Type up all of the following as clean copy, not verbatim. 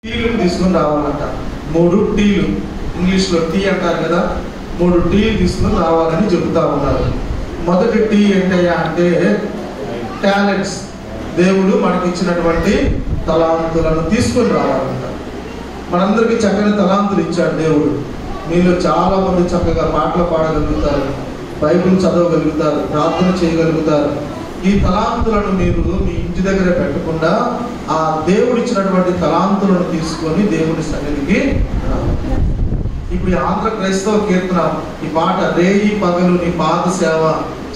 టీలు తీసుకుని రావాలంట. 3 టీలు, ఇంగ్లీష్లో టీ అంటారు కదా, 3 టీలు తీసుకుని రావాలని చెబుతా ఉన్నారు. మొదటి టీ ఏంటయ్యా అంటే టాలెంట్స్. దేవుడు మనకి ఇచ్చినటువంటి తలాంతులను తీసుకొని రావాలంట. మనందరికీ చక్కని తలాంతులు ఇచ్చాడు దేవుడు. మీలో చాలా మంది చక్కగా పాటలు పాడగలుగుతారు, బైబిల్ చదవగలుగుతారు, ప్రార్థన చేయగలుగుతారు. ఈ తలాంతులను మీరు మీ ఇంటి దగ్గర పెట్టకుండా ఆ దేవుడు ఇచ్చినటువంటి తలాంతులను తీసుకొని దేవుని సన్నిధికి రావాలి. ఇప్పుడు ఈ ఆంధ్ర క్రైస్తవ కీర్తన ఈ పాట రేయి పగలు నీ పాద సేవ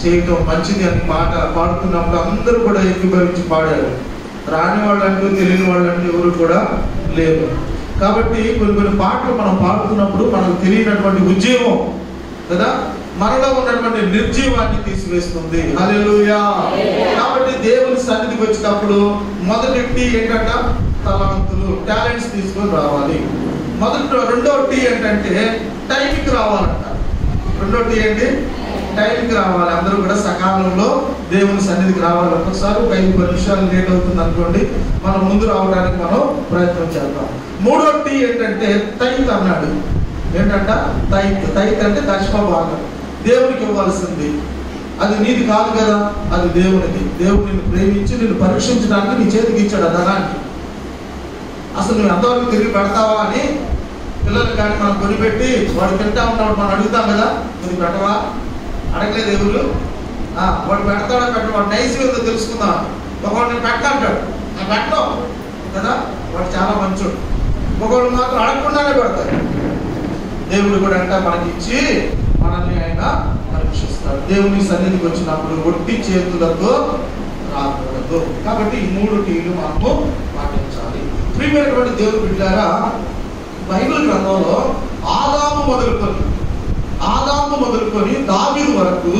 చేయటం మంచిది అని పాట పాడుతున్నప్పుడు అందరూ కూడా ఏకీభవించి పాడారు. రాని వాళ్ళంటూ తెలియని వాళ్ళంటూ ఎవరు కూడా లేరు. కాబట్టి కొన్ని పాటలు మనం పాడుతున్నప్పుడు మనకు తెలియనటువంటి ఉద్యమం కదా మనలో ఉన్నటువంటి నిర్జీవాన్ని తీసివేస్తుంది. హల్లెలూయా. కాబట్టి దేవుని సన్నిధికి వచ్చినప్పుడు మొదటి టీ ఏంటంట తలాంతులు, టాలెంట్స్ తీసుకొని రావాలి. రెండో టీ ఏంటంటే టైంకి రావాలంట. రెండో టీ ఏంటి? టైంకి రావాలి. అందరూ కూడా సకాలంలో దేవుని సన్నిధికి రావాలి. ఒకసారి 5-10 నిమిషాలు లేట్ అవుతుంది అనుకోండి, మనం ముందు రావడానికి మనం ప్రయత్నం చేద్దాం. మూడో టీ ఏంటంటే తైత్ అన్నాడు. ఏంటంట? తైత్ అంటే దశమ భాగం. దేవునికి ఇవ్వాల్సింది. అది నీది కాదు కదా, అది దేవునిది. దేవుడు నిన్ను ప్రేమించి నిన్ను పరీక్షించడానికి నీ చేతికి ఇచ్చాడు ఆ ధనాన్ని. అసలు నువ్వు ఎంతవరకు తిరిగి పెడతావా అని పిల్లలు కానీ మనం కొనిపెట్టి వాడు తింటా ఉన్నప్పుడు మనం అడుగుతాం కదా, నువ్వు పెట్టవా? అడగలేదు దేవుడు. వాడు పెడతాడో పెట్టడు, వాడు నైస్ ఏదో తెలుసుకుందాం. ఒకవాడు నేను పెట్టంటాడు, నేను పెట్టను కదా, వాడు చాలా మంచోడు. ఒకవాడు మాత్రం అడగకుండానే పెడతాడు. దేవుడు కూడా అంట మనకి ఇచ్చి మనల్ని ఆయన పరీక్షిస్తాడు. దేవుని సన్నిధికి వచ్చినప్పుడు ఒట్టి చేతులతో రాకూడదు. కాబట్టి ఈ 3 టీలు మనము పాటించాలి. ప్రియమైనటువంటి దేవుని బిడ్డలారా, బైబిల్ గ్రంథంలో ఆదాము మొదలుకొని దావీదు వరకు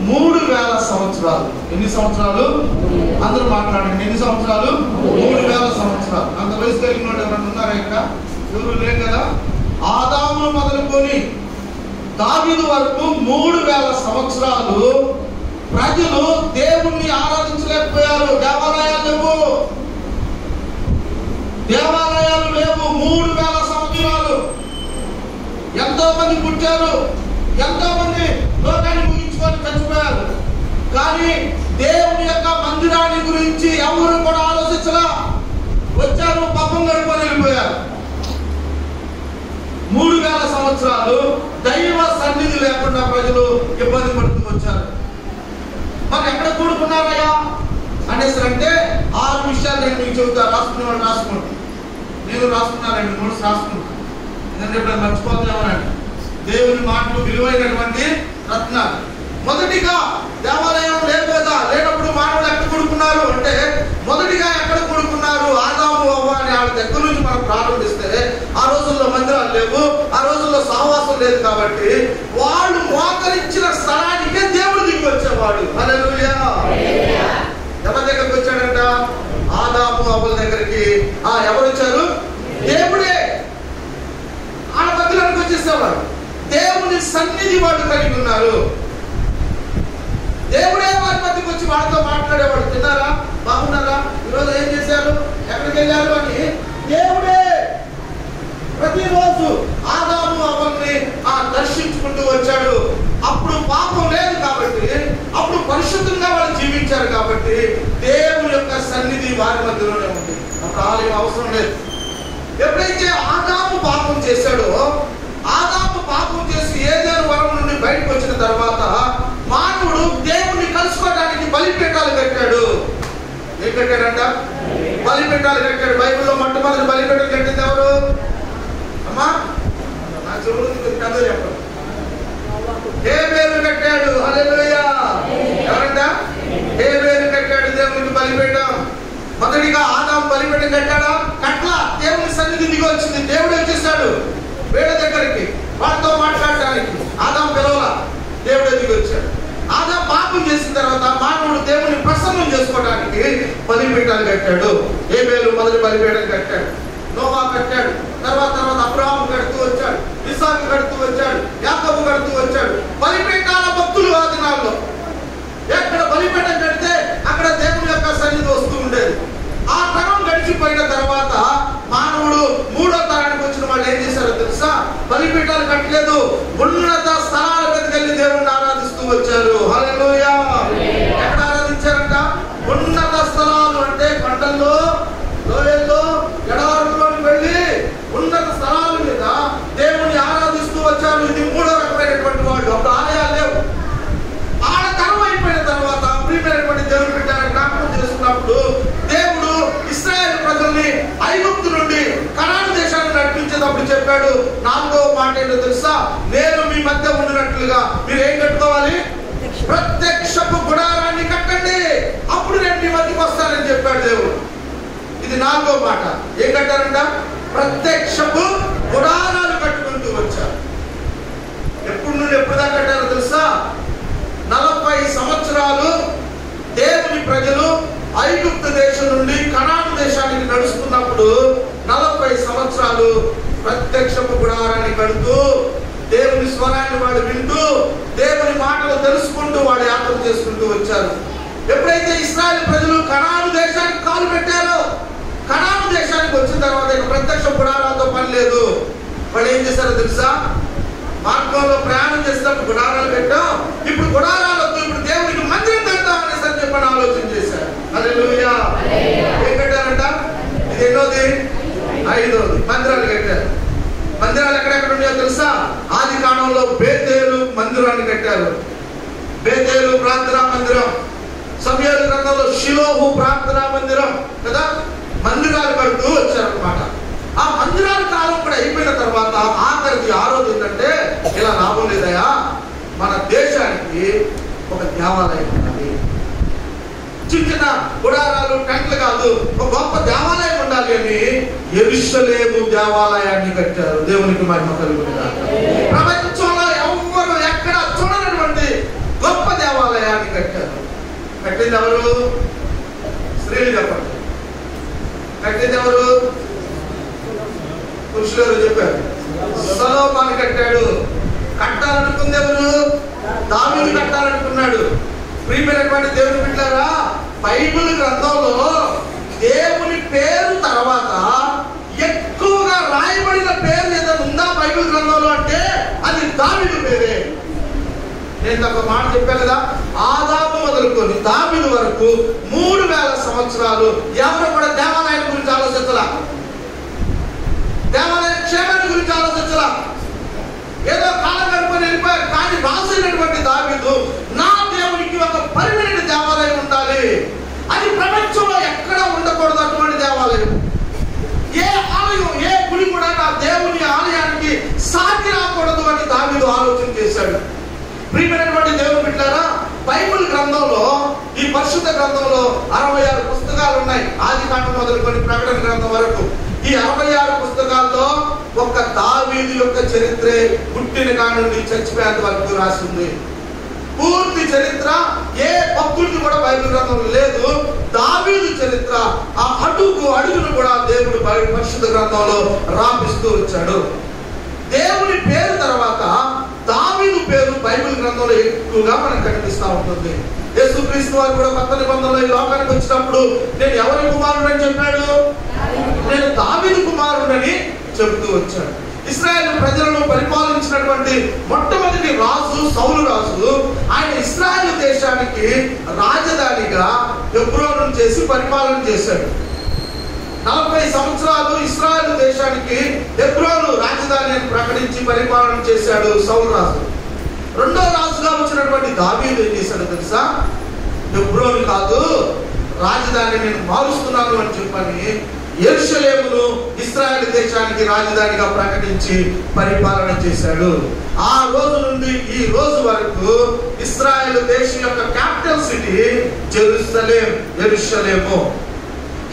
3000 సంవత్సరాలు. ఎన్ని సంవత్సరాలు? అందరూ మాట్లాడండి. ఎన్ని సంవత్సరాలు? 3000 సంవత్సరాలు. అంత వయసు కలిగిన వాళ్ళు ఎవరైనా ఉన్నారా ఇక్కడ? ఎవరు లేరు కదా. ఆదాము మొదలుకొని దావీదు వరకు 3000 సంవత్సరాలు ప్రజలు దేవుణ్ణి ఆరాధించలేకపోయారు. దేవాలయాలు లేవు. 3000 సంవత్సరాలు ఎంతో మంది పుట్టారు, ఎంతో మంది లోకాన్ని ముగించుకొని చచ్చిపోయారు. కానీ దేవుని యొక్క మందిరాన్ని గురించి ఎవరు కూడా ఆలోచించలా. వచ్చారు, పాపం గడుపుకొని వెళ్ళిపోయారు. 3000 సంవత్సరాలు దైవ సన్నిధి లేకుండా ప్రజలు ఇబ్బంది పడుతూ వచ్చారు. మరి ఎక్కడ కూడుకున్నారయ్యా అనేసరంటే 6 విషయాలు నేను మీకు చెబుతా. రాసుకునే వాళ్ళు రాసుకోండి. నేను రాసుకున్నానండి, 3 రాసుకున్నాను. ఎందుకంటే ఇప్పుడు మర్చిపోతున్నామనండి. దేవుని మాటలు విలువైనటువంటి రత్నాలు. మొదటిగా దేవాలయం లేదు కదా, లేనప్పుడు మానవులు ఎక్కడ కూడుకున్నారు అంటే మొదటిగా ఎక్కడ కూడుకున్నారు? ఆదాము అవ్వ అని వాళ్ళ దగ్గర నుంచి మనం ప్రారంభిస్తే ఆ రోజుల్లో మందిరాలు లేవు, ఆ రోజుల్లో సహవాసం లేదు. కాబట్టి వాళ్ళు మోకరించిన స్థలానికే దేవుడు దిగి వచ్చేవాడు. హల్లెలూయా. ఎవరి దగ్గరికి వచ్చాడంట? ఆదాము అవ్వల దగ్గరికి. ఎవరు వచ్చారు? దేవుడే. ఆ మధ్యలోకి వచ్చేసేవాడు. దేవుని సన్నిధి వాళ్ళు కలిగి ఉన్నారు. దేవుడే వారి మధ్యకి వచ్చి వాళ్ళతో మాట్లాడేవాడు. తిన్నారా, బాగున్నారా, ఈరోజు ఏం చేశారు, ఎక్కడికి వెళ్ళారు అని దేవుడే ప్రతిరోజు ఆదాము అవ్వల్ని దర్శించుకుంటూ వచ్చాడు. అప్పుడు పాపం లేదు కాబట్టి, అప్పుడు పరిశుద్ధంగా వాళ్ళు జీవించారు కాబట్టి దేవుని యొక్క సన్నిధి వారి మధ్యలోనే ఉంది. అప్పుడు ఆలయం అవసరం లేదు. ఎప్పుడైతే ఆదాము పాపం చేశాడో, ఆదాము పాపం చేసి ఏదేను వరం నుండి బయటకు వచ్చిన తర్వాత మానవుడు దేవుణ్ణి కలుసుకోవడానికి బలిపీఠాలు కట్టాడు. ఏం కట్టాడంట? బలిపీఠాలు కట్టాడు. బైబిల్లో మొట్టమొదటి బలిపీఠం కట్టింది ఎవరు? అమ్మా నా చెవులు కథ చెప్పండి. హేబేలు కట్టాడు. హల్లెలూయా. ఎవరంట? హేబేలు కట్టాడు దేవునికి బలిపీఠం. మొదటిగా ఆదాము బలిపీఠం కట్టాడా? కట్ల. దేవుని సన్నిధి దిగి వచ్చింది. దేవుడు వచ్చేసాడు వీళ్ళ దగ్గరికి వాళ్ళతో మాట్లాడడానికి. ఆదాము పిలవల, దేవుడే దిగి వచ్చాడు. ఆదాము పాపం చేసిన తర్వాత మానవుడు దేవుని ప్రసన్నం చేసుకోవడానికి బలిపీఠాలు కట్టాడు. హేబేలు మొదటి బలిపీఠం కట్టాడు. నోవా కట్టాడు. తర్వాత అబ్రహాము కడుతూ వచ్చాడు, ఇస్సాకు కడుతూ వచ్చాడు, యాకోబు కడుతూ వచ్చాడు. బలిపీఠాల భక్తులు ఆ దినాల్లో ఎక్కడ బలిపీఠం కడితే అక్కడ దేవుని యొక్క సన్నిధి వస్తూ ఉండేది. ఆ తరం గడిచిపోయిన తర్వాత మానవుడు చెప్పాడు. 4వ మాట ఏంటో తెలుసా? నేను మీ మధ్య ఉండినట్లుగా మీరు ఏం కట్టుకోవాలి? ప్రత్యక్షపు గుడారాన్ని కట్టండి, అప్పుడు నేను మీ మధ్యకి వస్తానని చెప్పాడు దేవుడు. ఇది 4వ మాట. ఏం కట్టారంట? ప్రత్యక్షపు గుడారాలు కట్టుకుంటూ వచ్చారు. ఎప్పుడు నుండి ఎప్పుడు దాకా కట్టారో తెలుసా? 40 సంవత్సరాలు దేవుని ప్రజలు ఐగుప్తు దేశం నుండి కనాను దేశానికి నడుస్తున్నప్పుడు 40 సంవత్సరాలు ప్రత్యక్షపు గుడారాన్ని కడుతూ దేవుని స్వరాన్ని వాడు వింటూ దేవుని మాటలు తెలుసుకుంటూ వాడు యాత్ర చేసుకుంటూ వచ్చారు. ఎప్పుడైతే ఇశ్రాయేలు ప్రజలు కనాను దేశానికి కాలు పెట్టారో, కనాను దేశానికి వచ్చిన తర్వాత ఇక ప్రత్యక్ష గుడారాలతో పని లేదు. వాళ్ళు ఏం చేశారో తెలుసా? మార్గంలో ప్రయాణం చేసినప్పుడు గుడారాలు పెట్టాం, ఇప్పుడు గుడారాలతో ఇప్పుడు దేవునికి మందిరం కడతాం అనేసి అని చెప్పని ఆలోచన చేశారు. హల్లెలూయా. ఏం కట్టారంట? ఇది ఎన్నోది? 5వది. మందిరాలు కట్టారు. మందిరాలు ఎక్కడెక్కడ ఉన్నాయో తెలుసా? ఆది కాండంలో బేతేలు మందిరాన్ని కట్టారు. బేతేలు ప్రార్థనా మందిరం. సమూయేలు గ్రంథంలో షిలోహు ప్రార్థనా మందిరం కదా, మందిరాలు కడుతూ వచ్చారనమాట. ఆ మందిరాల కాలం కూడా అయిపోయిన తర్వాత ఆఖరికి 6వది ఏంటంటే, ఇలా లాభం లేదయా, మన దేశానికి ఒక దేవాలయం ఉండాలి. చిన్న చిన్న గుడారాలు టెంట్లు కాదు, ఒక గొప్ప దేవాలయం ఉండాలి అని యెరూషలేము దేవాలయాన్ని కట్టారు. దేవునికి మహిమ కలుగునుగాక. ప్రపంచంలో ఎవ్వరు ఎక్కడ చూడనటువంటి గొప్ప దేవాలయాన్ని కట్టారు. కట్టింది ఎవరు? స్త్రీలు చెప్పండి. కట్టింది ఎవరు? పురుషులు చెప్పారు. సొలొమోను కట్టాడు. కట్టాలనుకుంది ఎవరు? దావీదు కట్టాలనుకున్నాడు. ప్రియమైనటువంటి దేవుని బిడ్డలారా, బైబిల్ గ్రంథంలో దేవుని పేరు తర్వాత ఎక్కువగా రాయబడిన పేరు ఏదైనా ఉందా బైబిల్ గ్రంథంలో అంటే అది దావీదు పేరే. నేను ఒక మాట చెప్పాను కదా, ఆదాము మొదలుకొని దావీదు వరకు 3000 సంవత్సరాలు ఎవరు కూడా దేవాలయం గురించి ఆలోచించాల, దేవాలయ క్షేమాన్ని గురించి ఆలోచించాల. ఏదో కాలం గడుపుకొని వెళ్ళిపోయారు. కానీ రాసినటువంటి దావీదు, నా దేవునికి ఒక పర్మనెంట్ దేవాలయం ఉండాలి, అది ప్రపంచంలో ఎక్కడ ఉండకూడదు అటువంటి దేవాలయం. ఏ ఆలయం, ఏ గుడి కూడా నా దేవుని ఆలయానికి సాటి రాకూడదు అని దావీదు ఆలోచన చేశాడు. ప్రియమైనటువంటి దేవుని బిడ్డలారా, బైబిల్ గ్రంథంలో, ఈ పరిశుద్ధ గ్రంథంలో 66 పుస్తకాలు ఉన్నాయి. ఆది కాండం మొదలుకొని ప్రకటన గ్రంథం వరకు. ఈ 66 పుస్తకాల్లో ఒక్క దావీదు యొక్క చరిత్రే పుట్టిన కాడి నుండి చచ్చిపోయేంత వరకు రాసి ఉంది. పూర్తి చరిత్ర ఏ భక్తుడికి కూడా బైబిల్ గ్రంథంలో లేదు. దావీదు చరిత్ర ఆ అడుగును కూడా దేవుడు పరిశుద్ధ గ్రంథంలో రాపిస్తూ వచ్చాడు. దేవుని పేరు తర్వాత దావీదు పేరు బైబిల్ గ్రంథంలో ఎక్కువగా మనకు కనిపిస్తూ ఉంటుంది. యేసుక్రీస్తు వారు కూడా కొత్త నిబంధనలో ఈ లోకానికి వచ్చినప్పుడు నేను ఎవరి కుమారుడని చెప్పాడు? నేను దావీదు కుమారుడని చెబుతూ వచ్చాడు. ఇశ్రాయేలు ప్రజలను పరిపాలించినటువంటి మొట్టమొదటి రాజు సౌలు రాజు. ఆయన ఇశ్రాయేలు దేశానికి రాజధానిగా హెబ్రోను చేసి పరిపాలన చేశాడు. 40 సంవత్సరాలు ఇశ్రాయేలు దేశానికి హెబ్రోను రాజధాని అని ప్రకటించి పరిపాలన చేశాడు సౌలు రాజు. రెండో రాజుగా వచ్చినటువంటి దావీదు ఏం చేశాడో తెలుసా? హెబ్రోను కాదు, రాజధాని నేను మారుస్తున్నాను అని చెప్పని యెరూషలేమును ఇశ్రాయేలు దేశానికి రాజధానిగా ప్రకటించి పరిపాలన చేశాడు. ఆ రోజు నుండి ఈ రోజు వరకు ఇశ్రాయేలు దేశం యొక్క క్యాపిటల్ సిటీ యెరూషలేము.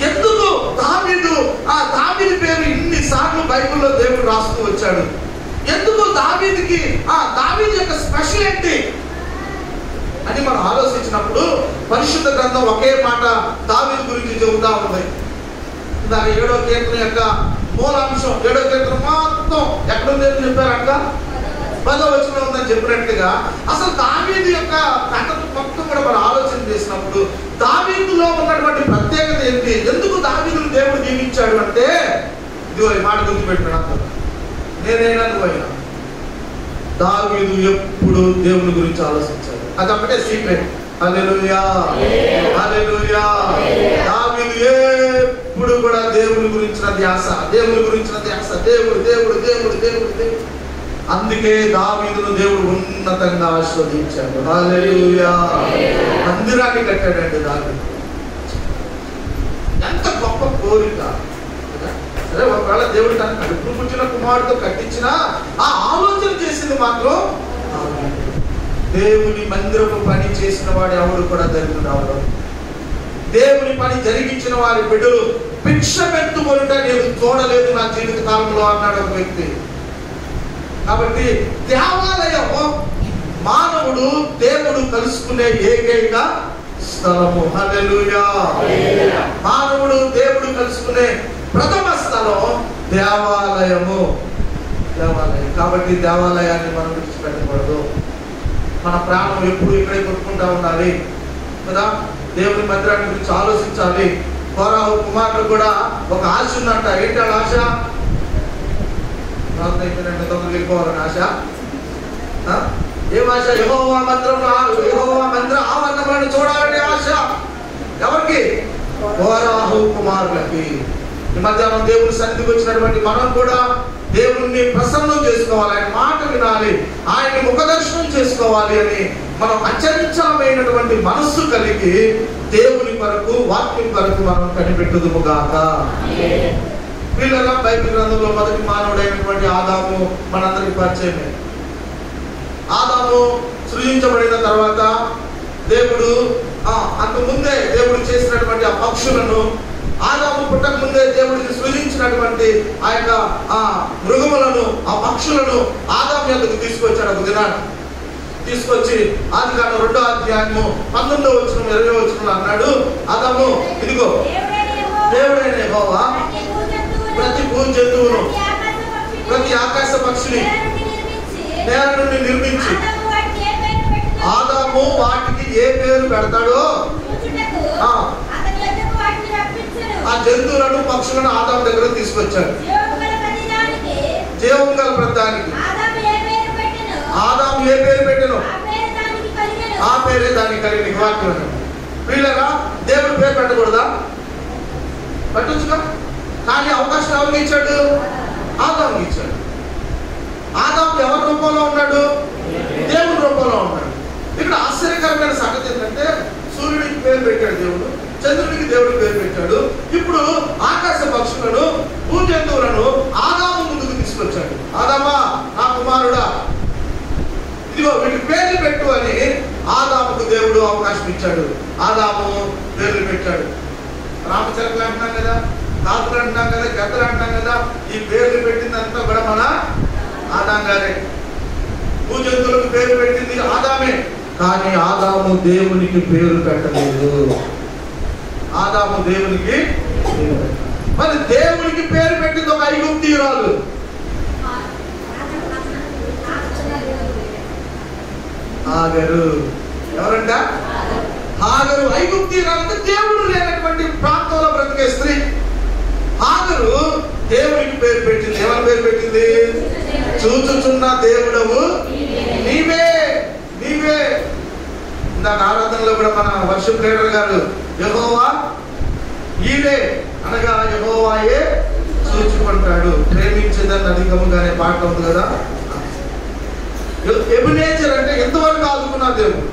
ఎందుకు దావీదు, ఆ దావీదు పేరు ఇన్ని సార్లు బైబిల్లో దేవుడు రాస్తూ వచ్చాడు? ఎందుకు దావీదుకి, ఆ దావీదు యొక్క స్పెషల్ ఏంటి అని మనం ఆలోచించినప్పుడు పరిశుద్ధ గ్రంథం ఒకే మాట దావీదు గురించి చెబుతా ఉంది. దాని 7వ కీర్తన యొక్క మూలాంశం, 7వ కీర్తన మొత్తం ఎక్కడుందని చెప్పారక్క? 10వ వచనంలో ఉందని చెప్పినట్టుగా అసలు దావీదు యొక్క కథ మొత్తం కూడా మనం ఆలోచన చేసినప్పుడు దావీదులో ఉన్నటువంటి ప్రత్యేకత ఏంటి? ఎందుకు దావీదును దేవుడు దీవించాడు అంటే, ఇదిగో ఈ మాట గుర్తుపెట్టుకున్నాను, నేనైనా నువ్వైనా దావీదు ఎప్పుడు దేవుని గురించి ఆలోచించాడు. అది ఒకటే సీక్రెట్. హల్లెలూయా, హల్లెలూయా. దావీదు ఎప్పుడు కూడా దేవుని గురించిన ధ్యాస, దేవుని గురించిన ధ్యాస, దేవుడు దేవుడు దేవుడు దేవుడు దేవుడు. అందుకే దావీదును దేవుడు ఉన్నతంగా ఆశీర్వదించాడు. హల్లెలూయా. మందిరాన్ని కట్టాడండి దావీదు. ఎంత గొప్ప కోరిక. సరే ఒకవేళ దేవుడు తన కడుపు పుట్టిన కుమారుడితో కట్టించినా ఆ ఆలోచన చేసింది మాత్రం దేవుని మందిరపు పని చేసిన వాడు ఎవరు కూడా దరిద్రుడు అవడం. దేవుని పని జరిగించిన వారి బిడ్డలు భిక్ష పెట్టుకుంటే నేను చూడలేదు నా జీవిత కాలంలో అన్నాడు ఒక వ్యక్తి. కాబట్టి దేవాలయం మానవుడు దేవుడు కలుసుకునే ఏకైక స్థలము. హల్లెలూయా. మానవుడు దేవుడు కలుసుకునే ప్రథమ స్థలం దేవాలయము. దేవాలయం. కాబట్టి దేవాలయాన్ని మనం విడిచిపెట్టకూడదు. మన ప్రాణం ఎప్పుడు ఇక్కడే కొట్టుకుంటా ఉండాలి కదా. దేవుని మందిరాన్ని గురించి ఆలోచించాలి. కోరాహు కుమారుడు కూడా ఒక ఆశ ఉందంట. ఏంటి ఆ ఆశ? వెళ్ళిపోవాలని ఆశ. ఏం ఆశ? యెహోవా మందిరం ఆవరణములను చూడాలనే ఆశ. ఎవరికి? కోరాహు కుమారులకి. ఈ మధ్యాహ్నం దేవుని సన్నిధికి వచ్చినటువంటి మనం కూడా దేవుణ్ణి ప్రసన్నం చేసుకోవాలి, ఆయన మాట వినాలి, ఆయన్ని ముఖదర్శనం చేసుకోవాలి అని మనం అచంచలమైనటువంటి మనస్సు కలిగి దేవుని కొరకు వాక్యం కొరకు మనం కనిపెట్టుదుము గాక. వీళ్ళ బైబిల్ గ్రంథంలో మొదటి మానవుడైనటువంటి ఆదాము మనందరికి పరిచయమే. ఆదాము సృజించబడిన తర్వాత దేవుడు అంతకుముందే దేవుడు చేసినటువంటి ఆ పక్షులను, ఆదాము పుట్టక ముందే దేవుడిని సృజించినటువంటి ఆ యొక్క మృగములను, ఆ పక్షులను ఆదాము యొద్దకు తీసుకొచ్చాడు. ఒక దినాన్ని తీసుకొచ్చి ఆదికాండం 2వ అధ్యాయము 19వ వచనం 20వ వచనంలో అన్నాడు, ఆదాము ఇదిగో దేవుడైన యెహోవా ప్రతి భూ జంతువును, ప్రతి ఆకాశ పక్షిని నేల నుండి నిర్మించి ఆదాము వాటికి ఏ పేరు పెడతాడో ఆ జంతువులను పక్షులను ఆదాము దగ్గర తీసుకొచ్చాడు. జీవం గల ప్రతిదానికి ఆదాము ఏ పేరు పెట్టెను ఆ పేరే దానికి కలిగిన వాక్యం. వీళ్ళగా దేవుడు పేరు పెట్టకూడదా? పెట్టొచ్చుగా. కానీ అవకాశం ఎవరికి ఇచ్చాడు? ఆదాముకి ఇచ్చాడు. ఆదాము ఎవరి రూపంలో ఉన్నాడు? దేవుని రూపంలో ఉన్నాడు. ఇక్కడ ఆశ్చర్యకరమైన సంగతి ఏంటంటే సూర్యుడికి పేరు పెట్టాడు దేవుడు, చంద్రుడికి దేవుడికి పేరు పెట్టాడు. ఇప్పుడు ఆకాశ పక్షులను, భూ జంతువులను ఆదాము ముందుకు తీసుకొచ్చాడు. ఆదామా నా కుమారుడా ఇదిగో వీటికి పేర్లు పెట్టు అని ఆదాముకు దేవుడు అవకాశం ఇచ్చాడు. ఆదాము పేర్లు పెట్టాడు. రామచరకులు అంటున్నాం కదా, కాకులు అంటున్నాం కదా, గద్దలు అంటున్నాం కదా, ఈ పేర్లు పెట్టిందంతా కూడా మన ఆదాం గారే. భూ జంతువులకు పేరు పెట్టింది ఆదామే. కానీ ఆదాము దేవునికి పేరు పెట్టలేదు. ఆదాము దేవునికి మరి దేవునికి పేరు పెట్టింది ఒక ఐగుప్తీయురాలు. హాగరు. ఎవరంట? హాగరు ఐగుప్తీయురాలు. దేవుడు లేనటువంటి ప్రాంతంలో బ్రతికే స్త్రీ. హాగరు దేవునికి పేరు పెట్టింది. ఎవరి పేరు పెట్టింది? చూచుచున్న దేవుడవు నీవే, నీవే. ఇందాక ఆరాధనలో కూడా మన వర్షిప్ లీడర్ గారు యెహోవా ఈవే అనగా యెహోవాయే చూచుకుంటాడు, ప్రేమించేదాన్ని అధికముగానే పాట ఉంది కదా. ఎబినేజర్ అంటే ఎంతవరకు ఆదుకున్నా దేవుడు.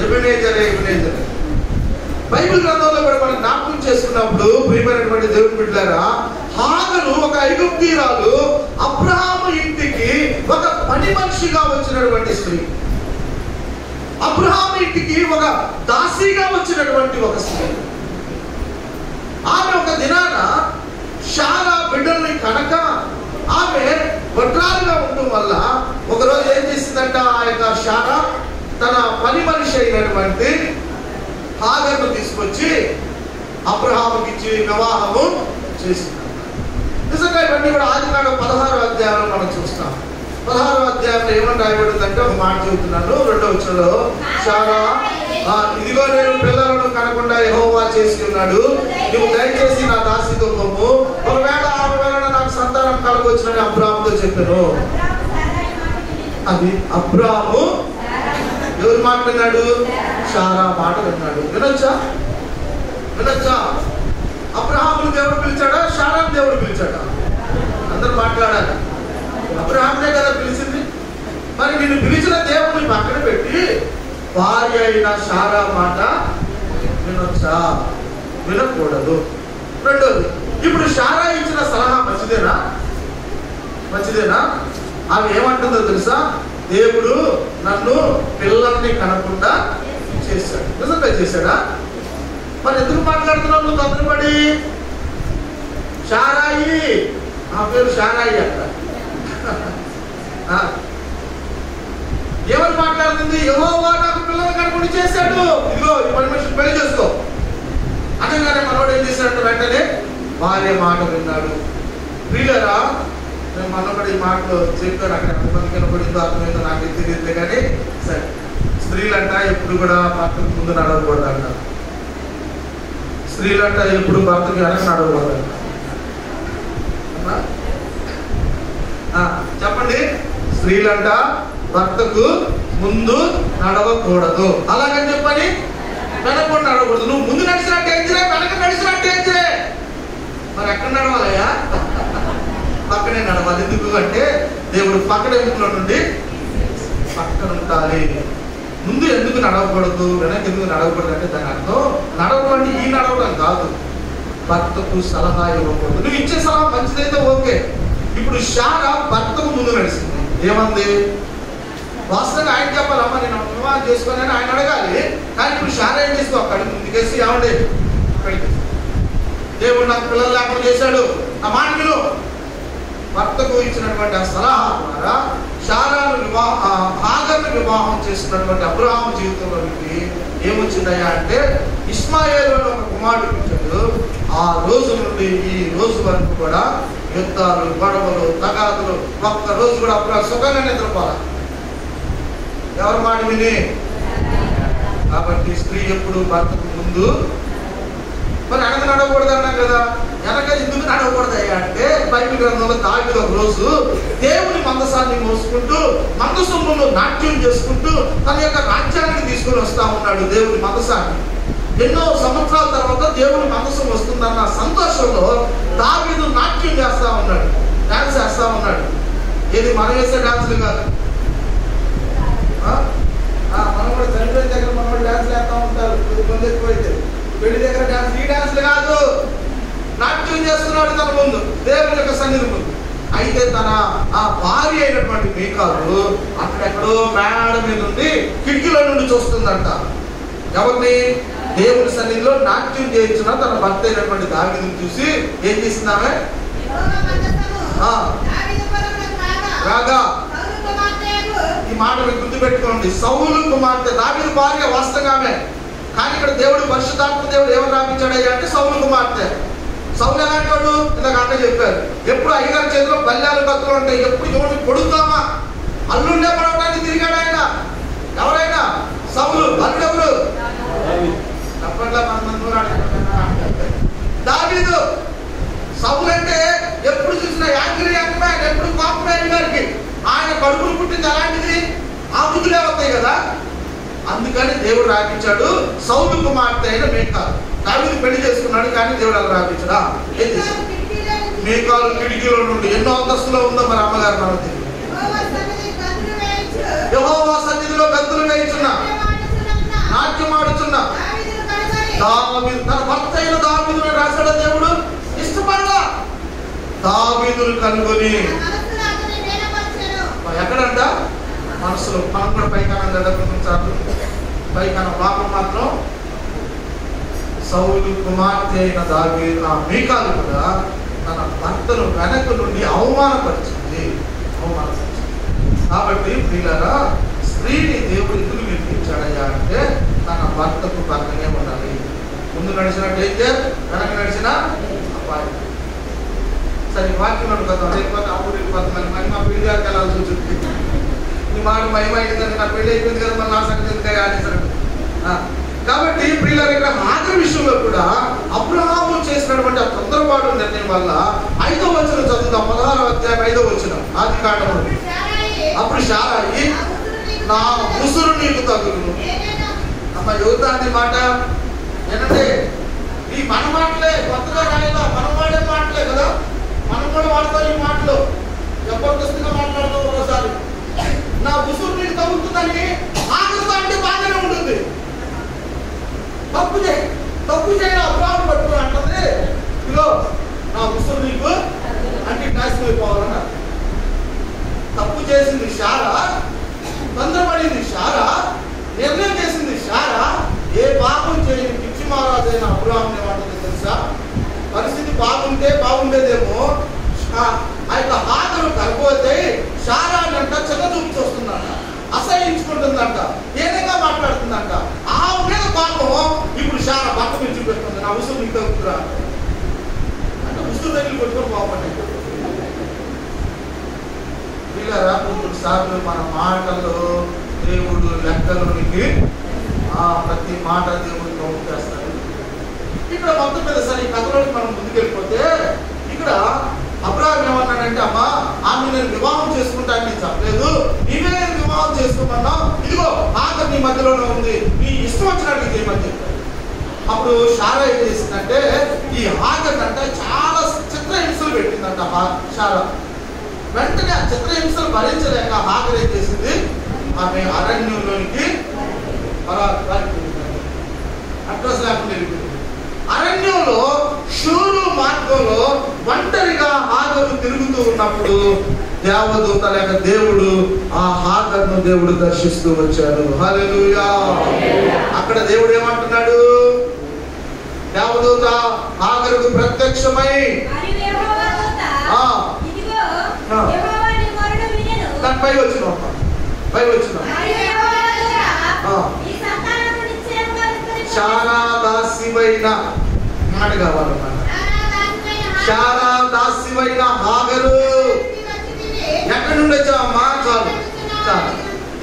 ఎబినేజరే ఎబినేజర్. బైబిల్ గ్రంథంలో కూడా మనం జ్ఞాపకం చేసుకున్నప్పుడు ప్రియమైనటువంటి దేవుని బిడ్డలారా, హాగరు ఒక ఐగుప్తీయురాలు, అబ్రహాము ఇంటికి ఒక పని మనిషిగా వచ్చినటువంటి స్త్రీ. అబ్రహాము ఇంటికి ఒక దాసిగా వచ్చినటువంటి ఒక స్త్రీ. ఆమె ఒక దినాన శారా బిడ్డల్ని కనుక ఆమె వడ్రాలుగా ఉండటం వల్ల ఒకరోజు ఏం చేసిందంట, ఆ యొక్క శారా తన పని మనిషి అయినటువంటి హాగర్ను తీసుకొచ్చి అబ్రహాముకి ఇచ్చి వివాహము చేసింది. నిజంగా ఇవన్నీ కూడా ఆదికాండం 16వ అధ్యాయంలో మనం చూస్తాం. 16వ అధ్యాయంలో ఏమని రాయబడిందంటే ఒక మాట చెబుతున్నాను 2వ వచనంలో, శారా ఇదిగో నేను పిల్లలను కనకుండా యెహోవా చేసి ఉన్నాడు, నువ్వు దయచేసి నా దాసితో పొమ్ము, ఒకవేళ ఆమె వలన నాకు సంతానం కలగొచ్చునని అబ్రాహాముతో చెప్పాను. అది అబ్రాహాము ఎవరు మాట విన్నాడు? శారా మాట విన్నాడు. వినొచ్చా? వినొచ్చా? అబ్రహామును దేవుడు పిలిచాడా, శారాను దేవుడు పిలిచాడా? అందరూ మాట్లాడాలి. అబ్రహామునే కదా పిలిచింది. మరి నిన్ను పిలిచిన దేవుడిని పక్కన పెట్టి భార్య అయిన శారా మాట వినొచ్చా? వినకూడదు. రెండోది, ఇప్పుడు శారా ఇచ్చిన సలహా మంచిదేనా? మంచిదేనా? ఆమె ఏమంటుందో తెలుసా? దేవుడు నన్ను పిల్లల్ని కనకుండా చేశాడు. నిజంగా చేశాడా? మరి ఎందుకు మాట్లాడుతున్నావు నువ్వు తొందరపడి? శారాయి, ఆ పేరు శారాయి అంట. ఏమని మాట్లాడుతుంది? యెహోవా నాకు పిల్లల్ని కనకుండా చేశాడు, ఇదిగో ఈ పరమేశ్వరుడు పెళ్లి చేసుకో అనగానే మనోడు ఏం చేశాడు? వెంటనే భార్య మాట విన్నాడు. ప్రియులారా, నేను మనోడు ఈ మాటలు చెప్పాను. అక్కడ ఎంతమందికి వినపడిందో అర్థమైందో నాకు తెలియదు కానీ సరే, స్త్రీలంట ఎప్పుడు కూడా భర్తకు ముందు నడవకూడదంట. స్త్రీలంట ఎప్పుడు భర్తకి వెనక నడవకూడదంట. చెప్పండి. స్త్రీలంట భర్తకు ముందు నడవకూడదు. అలాగని చెప్పని వెనకుండా నడవకూడదు. నువ్వు ముందు నడిచిన డేంజరే, వెనక నడిచిన డేంజరే. మరి ఎక్కడ నడవాలయ్యా? పక్కనే నడవాలి. ఎందుకు అంటే దేవుడు పక్కన ఎముకలో నుండి పక్కన ఉండాలి. ముందు ఎందుకు నడవకూడదు, వెనక ఎందుకు నడవకూడదు అంటే దాని అర్థం నడవడం అంటే ఈ నడవడం కాదు, భర్తకు సలహా ఇవ్వకూడదు. నువ్వు ఇచ్చే సలహా మంచిదైతే ఓకే. ఇప్పుడు శారా భర్తకు ముందు నడిచింది. ఏమంది? వాస్తవంగా ఆయన చెప్పాలమ్మా నేను వివాహం చేసుకుని ఆయన అడగాలి. కానీ ఇప్పుడు శారా ఏం చేసుకో అక్కడ ముందుకేసి ఏమండి దేవుడు నాకు పిల్లలు లేకుండా చేశాడు, నా మాట విను. భర్తకు ఇచ్చినటువంటి ఆ సలహా ద్వారా శారాను హాగర్ను వివాహం చేసినటువంటి అబ్రహాము జీవితంలోకి ఏమొచ్చిందయ్యా అంటే ఇస్మాయేలు అని ఒక కుమారుడు వచ్చాడు. ఆ రోజు నుండి ఈ రోజు వరకు కూడా యుద్ధాలు, గొడవలు, తగాదులు. ఒక్క రోజు కూడా అప్పుడు సుఖంగా నిద్రపోవాలి ఎవరి మాట విని. కాబట్టి స్త్రీ ఎప్పుడు భర్తకు ముందు. మరి వెనక నడవకూడదు అన్నాం కదా, వెనక ఎందుకు నడవకూడదయ్యా అంటే బైబిల్ గ్రంథంలో దావీదు ఒక రోజు దేవుని మందసాన్ని మోసుకుంటూ మందసములో నాట్యం చేసుకుంటూ తన యొక్క రాజ్యానికి తీసుకొని వస్తా ఉన్నాడు. దేవుని మందసాన్ని ఎన్నో సంవత్సరాల తర్వాత దేవుని మందసం వస్తుందన్న సంతోషంలో దావీదు నాట్యం చేస్తా ఉన్నాడు, డాన్స్ చేస్తా ఉన్నాడు. ఏది మనం వేసే డాన్సులు కాదు. మనం కూడా చనిపోయిన దగ్గర మనం కూడా డాన్స్ వేస్తా ఉంటారు. కొంచెం ఎక్కువైతే పెళ్లి దగ్గర డాన్స్, ఈ డాన్స్లు కాదు. నాట్యం చేస్తున్నాడు తన ముందు, దేవుని యొక్క సన్నిధి ముందు. అయితే తన ఆ భార్య అయినటువంటి మీకాలు అక్కడెక్కడో మేడ మీద ఉంది, కిటికీలో నుండి చూస్తుందంట. ఎవరిని? దేవుని సన్నిధిలో నాట్యం చేయించిన తన భర్త అయినటువంటి దావీదుని చూసి ఏం చేసిందామె? రాగా. ఈ మాట మీరు గుర్తు పెట్టుకోండి. సౌలు కుమార్తె, దావీదు భార్య వాస్తవంగామే. కానీ ఇక్కడ దేవుడు పరిశుద్ధాత్మ దేవుడు ఎవరు రాపించాడయ్యా అంటే సౌలు కుమార్తె. సౌలు ఎలాంటి వాడు? ఇందాక అంటే చెప్పారు. ఎప్పుడు అయ్యగారి చేతిలో బల్యాలు కత్తులు ఉంటాయి, ఎప్పుడు ఎవరిని పొడుగుతామా అల్లుండే పడవడానికి తిరిగాడు ఆయన. ఎవరైనా సౌలు అల్లుడెవరు? తప్పట్లా దావీదు. సౌలు అంటే ఎప్పుడు చూసినా యాంగ్రీ యంగ్ మ్యాన్, ఎప్పుడు కోపమైన గారికి. ఆయన కడుపులు పుట్టింది అలాంటిది, ఆ బుద్ధులే వస్తాయి కదా. అందుకని దేవుడు రాపించాడు సౌలు కుమార్తె అయిన మీకాలు. దావీదు పెళ్లి చేసుకున్నాడు కానీ దేవుడు అలా రాపించడా? ఏం చేశాడు? మీకాలు కిటికీలో నుండి ఎన్నో అంతస్తులో ఉందో మరి అమ్మగారు మనకు తెలియదు. యెహోవా సన్నిధిలో గంతులు వేయించున్నా, నాట్యం ఆడుచున్నా దావీదు తన భర్త అయిన దావీదుని రాశాడు దేవుడు. ఇష్టపడలా దావీదును కనుగొని ఎక్కడంట? మనసులో. మనం కూడా పైకానం కదా కొంచెంసార్లు, పైకానం పాపం మాత్రం. సౌలు కుమార్తె అయిన దావీదు ఆ మీకాలు కూడా తన భర్తను వెనక నుండి అవమానపరిచింది. కాబట్టి ప్రియులారా, స్త్రీని దేవుడు ఎందుకు నిర్మించాడయ్యా అంటే తన భర్తకు పక్కనే ఉండాలి. ముందు నడిచిన డేంజర్, వెనక నడిచిన అపాయం. సరే వాక్యం కదా, లేకపోతే అప్పుడు వెళ్ళిపోతున్నాను మరి మా పెళ్లి గారికి వెళ్ళాల్సి వచ్చింది. నీ మాట మయమైందంటే నా పెళ్లి అయిపోయింది కదా, మరి నా సంగతి కానీ. కాబట్టి ప్రియులారా, ఇక్కడ మాట విషయంలో కూడా అబ్రహాము చేసినటువంటి ఆ తొందరపాటు నిర్ణయం వల్ల 5వ వచనం చదువుతాం. 16వ అధ్యాయం 5వ వచనం ఆది కాండము. అప్పుడు శారాయి నా ముసురు నీకు తగులును. అమ్మ యువతాన్ని మాట ఏంటంటే ఈ మన మాటలే, కొత్తగా రాయలా, మనం వాడే మాటలే కదా. మనం కూడా వాడతాం ఈ మాటలు, జబర్దస్తిగా మాట్లాడుతూ ఒకసారి. నా ముసురు నీకు తగులుతుందని ఆకలితో అంటే బాగానే ఉంటుంది. తప్పు చేయాలి అబ్రాహ్మణు పట్టుకుని అంటుంది, ఇదిగో నా నాశనం అయిపోవాలని అర్థం. తప్పు చేసింది శారా, తొందరపడింది శారా, నిర్ణయం చేసింది శారా. ఏ పాపం చేయని పిచ్చి మహారాజైన అబ్రాహాం ఏమంటుంది తెలుసా? పరిస్థితి బాగుంటే బాగుండేదేమో, ఆ యొక్క హాగరు కలిపోతే శారానంట చిన్న చూపు చూస్తుందంట, అసహించుకుంటుందంట, ఏదైనా మాట్లాడుతుందంట. ఆ మీద పాపం ఇప్పుడు శారా భర్త నుంచి పెడుతుంది. నా ఉసురు నీకు తగ్గుతురా అంటే ఉసురు దగ్గర కొట్టుకొని పోపండి. వీళ్ళరా కొన్ని సార్లు మన మాటల్లో దేవుడు లెక్కలోనికి ప్రతి మాట దేవుడు కౌంట్ చేస్తాడు. ఇక్కడ మొత్తం మీద సరే ఈ కథలోకి మనం ముందుకెళ్ళిపోతే ఇక్కడ అబ్రాహాం ఏమన్నాడంటే, అమ్మా ఆమె నేను వివాహం చేసుకుంటాను నేను చెప్పలేదు, నీవే నేను వివాహం చేసుకోమన్నావు, ఇదిగో హాగర్ నీ మధ్యలోనే ఉంది, నీ ఇష్టం వచ్చినట్టు చేయమని చెప్పాడు. అప్పుడు శారా ఏం చేసిందంటే ఈ హాగర్ అంటే చాలా చిత్రహింసలు పెట్టిందంట శారా. వెంటనే ఆ చిత్రహింసలు భరించలేక హాగర్ ఏం చేసింది, ఆమె అరణ్యంలోనికి అడ్రస్ లేకుండా వెళ్ళిపోయింది. అరణ్యంలో షూరు మార్గంలో ఒంటరిగా హాగరు తిరుగుతూ ఉన్నప్పుడు దేవదూత లేక దేవుడు ఆ హాగర్ను దేవుడు దర్శిస్తూ వచ్చాడు. హల్లెలూయా. అక్కడ దేవుడు ఏమంటున్నాడు, దేవదూత హాగరుకు ప్రత్యక్షమై పై వచ్చిన శారా దాసివైన మాట కావాలన్నమాట. శారా దాసివైన హాగరు ఎక్కడి నుండి వచ్చావమ్మా? చాలు చాలు.